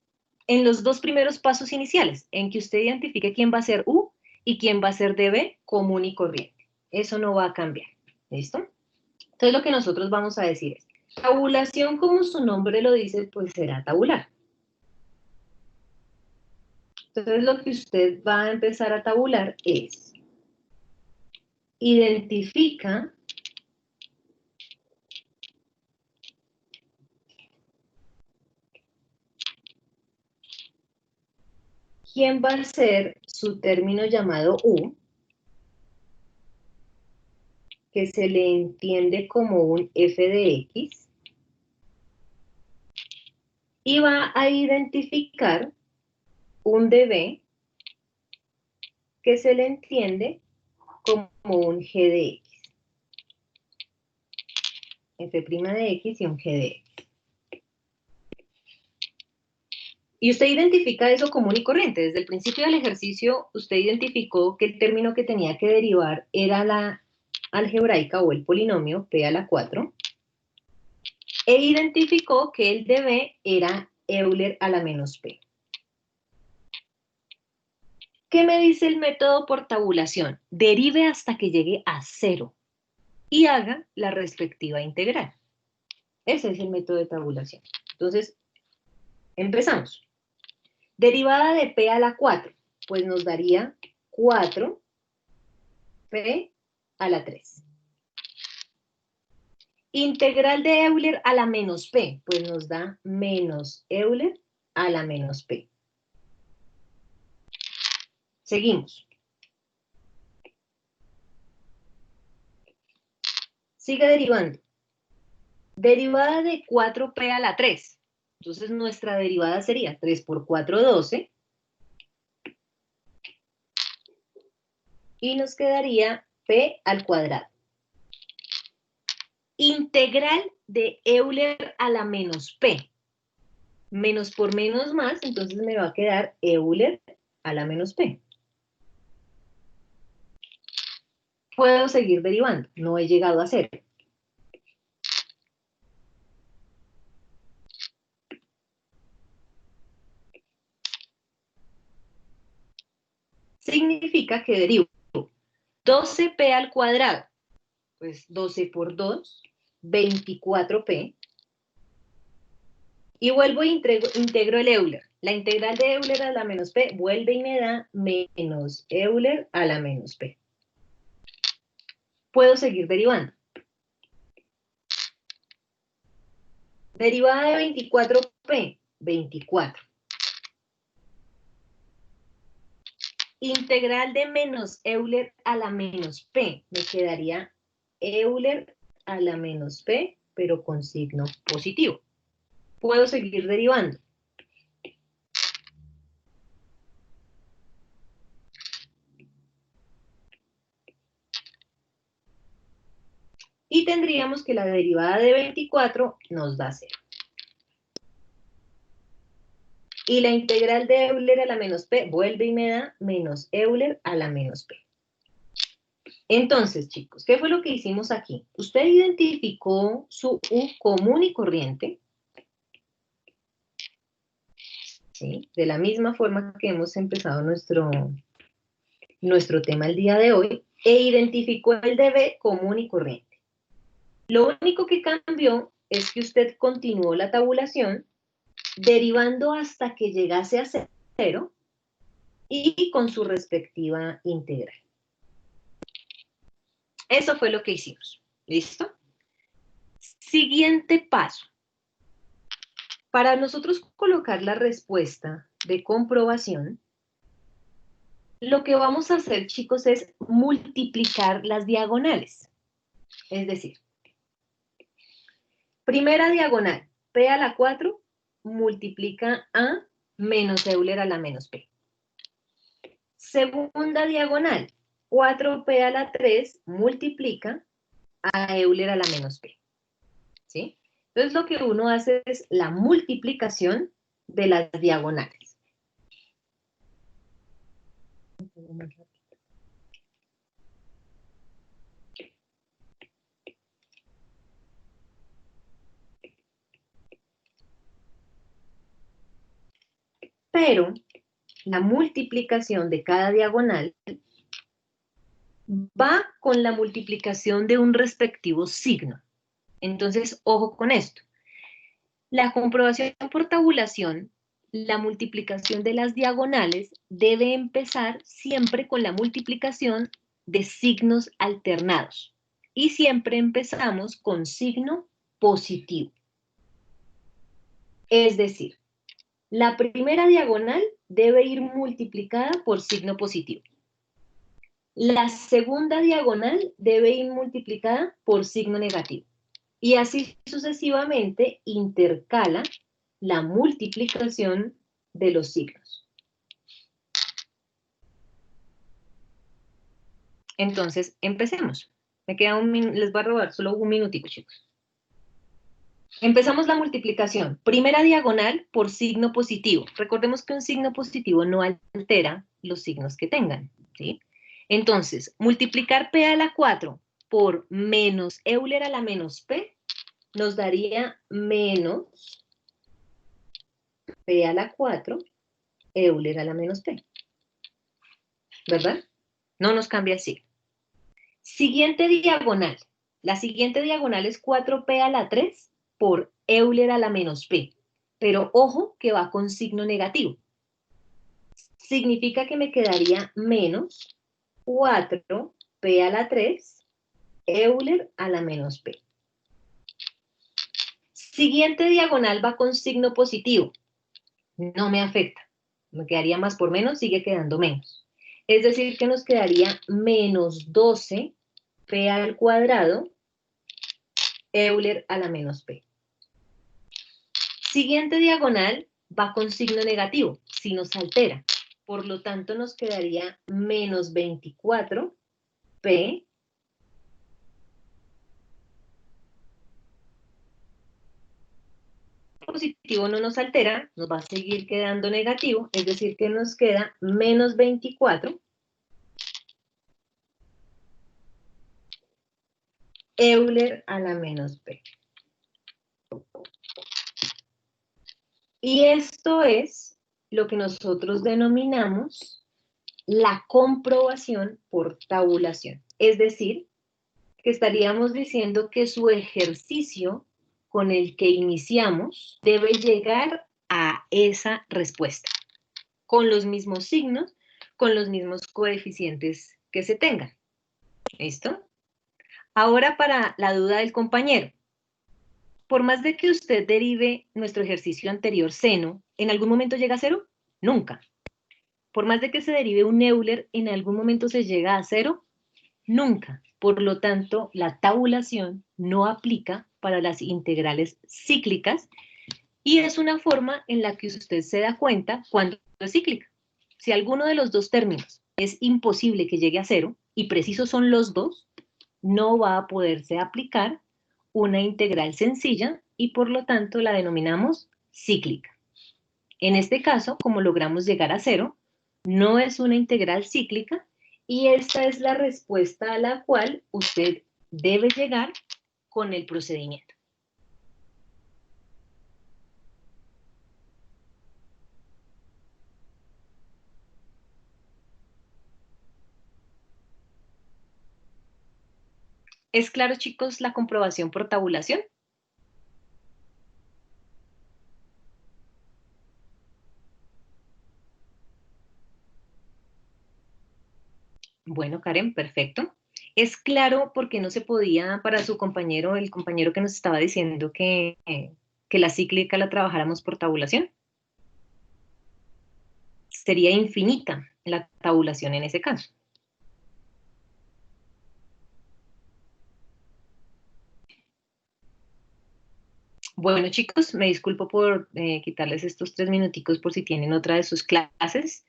Speaker 1: en los dos primeros pasos iniciales, en que usted identifique quién va a ser U y quién va a ser DB común y corriente. Eso no va a cambiar. ¿Listo? Entonces lo que nosotros vamos a decir es, tabulación, como su nombre lo dice, pues será tabular. Entonces lo que usted va a empezar a tabular es, identifica quién va a ser su término llamado U, que se le entiende como un f de x, y va a identificar un db, que se le entiende como un g de x. F' de x y un g de x. Y usted identifica eso común y corriente. Desde el principio del ejercicio, usted identificó que el término que tenía que derivar era la algebraica o el polinomio p a la 4, e identificó que el de b era Euler a la menos p. ¿Qué me dice el método por tabulación? Derive hasta que llegue a 0 y haga la respectiva integral. Ese es el método de tabulación. Entonces, empezamos. Derivada de p a la 4, pues nos daría 4p a la 3. Integral de Euler a la menos p, pues nos da menos Euler a la menos p. Seguimos. Sigue derivando. Derivada de 4p a la 3. Entonces nuestra derivada sería 3 por 4, 12. Y nos quedaría p al cuadrado. Integral de Euler a la menos p. Menos por menos más, entonces me va a quedar Euler a la menos p. Puedo seguir derivando, no he llegado a 0. Significa que derivo 12p al cuadrado, pues 12 por 2, 24p. Y vuelvo e integro el Euler. La integral de Euler a la menos p vuelve y me da menos Euler a la menos p. Puedo seguir derivando. Derivada de 24p, 24. Integral de menos Euler a la menos p. Me quedaría Euler a la menos p, pero con signo positivo. Puedo seguir derivando. Y tendríamos que la derivada de 24 nos da 0. Y la integral de Euler a la menos p vuelve y me da menos Euler a la menos p. Entonces, chicos, ¿qué fue lo que hicimos aquí? Usted identificó su U común y corriente, ¿sí? De la misma forma que hemos empezado nuestro tema el día de hoy, e identificó el de B común y corriente. Lo único que cambió es que usted continuó la tabulación derivando hasta que llegase a 0 y con su respectiva integral. Eso fue lo que hicimos. ¿Listo? Siguiente paso. Para nosotros colocar la respuesta de comprobación, lo que vamos a hacer, chicos, es multiplicar las diagonales. Es decir, primera diagonal, p a la 4 multiplica a menos Euler a la menos p. Segunda diagonal, 4p a la 3 multiplica a Euler a la menos p. ¿Sí? Entonces lo que uno hace es la multiplicación de las diagonales. Pero la multiplicación de cada diagonal va con la multiplicación de un respectivo signo. Entonces, ojo con esto. La comprobación por tabulación, la multiplicación de las diagonales debe empezar siempre con la multiplicación de signos alternados. Y siempre empezamos con signo positivo. Es decir, la primera diagonal debe ir multiplicada por signo positivo. La segunda diagonal debe ir multiplicada por signo negativo. Y así sucesivamente intercala la multiplicación de los signos. Entonces, empecemos. Me queda les voy a robar solo un minutico, chicos. Empezamos la multiplicación. Primera diagonal por signo positivo. Recordemos que un signo positivo no altera los signos que tengan, ¿sí? Entonces, multiplicar P a la 4 por menos Euler a la menos P nos daría menos P a la 4 Euler a la menos P. ¿Verdad? No nos cambia el signo. Siguiente diagonal. La siguiente diagonal es 4P a la 3 por Euler a la menos P. Pero ojo que va con signo negativo. Significa que me quedaría menos 4P a la 3 Euler a la menos P. Siguiente diagonal va con signo positivo. No me afecta. Me quedaría más por menos, sigue quedando menos. Es decir, que nos quedaría menos 12P al cuadrado Euler a la menos P. Siguiente diagonal va con signo negativo, si nos altera. Por lo tanto, nos quedaría menos 24P positivo no nos altera, nos va a seguir quedando negativo, es decir, que nos queda menos 24 Euler a la menos P. Y esto es lo que nosotros denominamos la comprobación por tabulación. Es decir, que estaríamos diciendo que su ejercicio con el que iniciamos debe llegar a esa respuesta, con los mismos signos, con los mismos coeficientes que se tengan. ¿Listo? Ahora para la duda del compañero. Por más de que usted derive nuestro ejercicio anterior seno, ¿en algún momento llega a cero? Nunca. Por más de que se derive un Euler, ¿en algún momento se llega a cero? Nunca. Por lo tanto, la tabulación no aplica para las integrales cíclicas y es una forma en la que usted se da cuenta cuando es cíclica. Si alguno de los dos términos es imposible que llegue a cero y precisos son los dos, no va a poderse aplicar una integral sencilla y por lo tanto la denominamos cíclica. En este caso, como logramos llegar a cero, no es una integral cíclica y esta es la respuesta a la cual usted debe llegar con el procedimiento. ¿Es claro, chicos, la comprobación por tabulación? Bueno, Karen, perfecto. Es claro porque no se podía para su compañero, el compañero que nos estaba diciendo que la cíclica la trabajáramos por tabulación. Sería infinita la tabulación en ese caso. Bueno, chicos, me disculpo por quitarles estos 3 minuticos por si tienen otra de sus clases.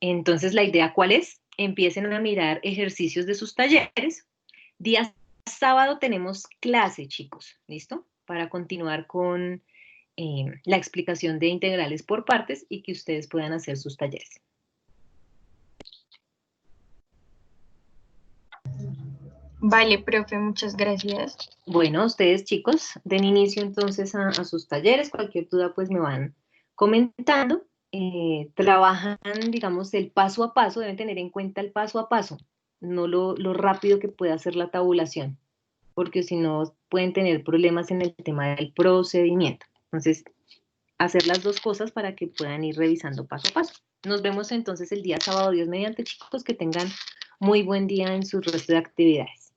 Speaker 1: Entonces, ¿la idea cuál es? Empiecen a mirar ejercicios de sus talleres. Día sábado tenemos clase, chicos, ¿listo? Para continuar con la explicación de integrales por partes y que ustedes puedan hacer sus talleres.
Speaker 3: Vale, profe, muchas gracias.
Speaker 1: Bueno, ustedes, chicos, den inicio entonces a sus talleres. Cualquier duda, pues me van comentando. Trabajan, digamos, el paso a paso, deben tener en cuenta el paso a paso, no lo rápido que puede hacer la tabulación, porque si no pueden tener problemas en el tema del procedimiento. Entonces, hacer las dos cosas para que puedan ir revisando paso a paso. Nos vemos entonces el día sábado, Dios mediante, chicos, que tengan muy buen día en su resto de actividades.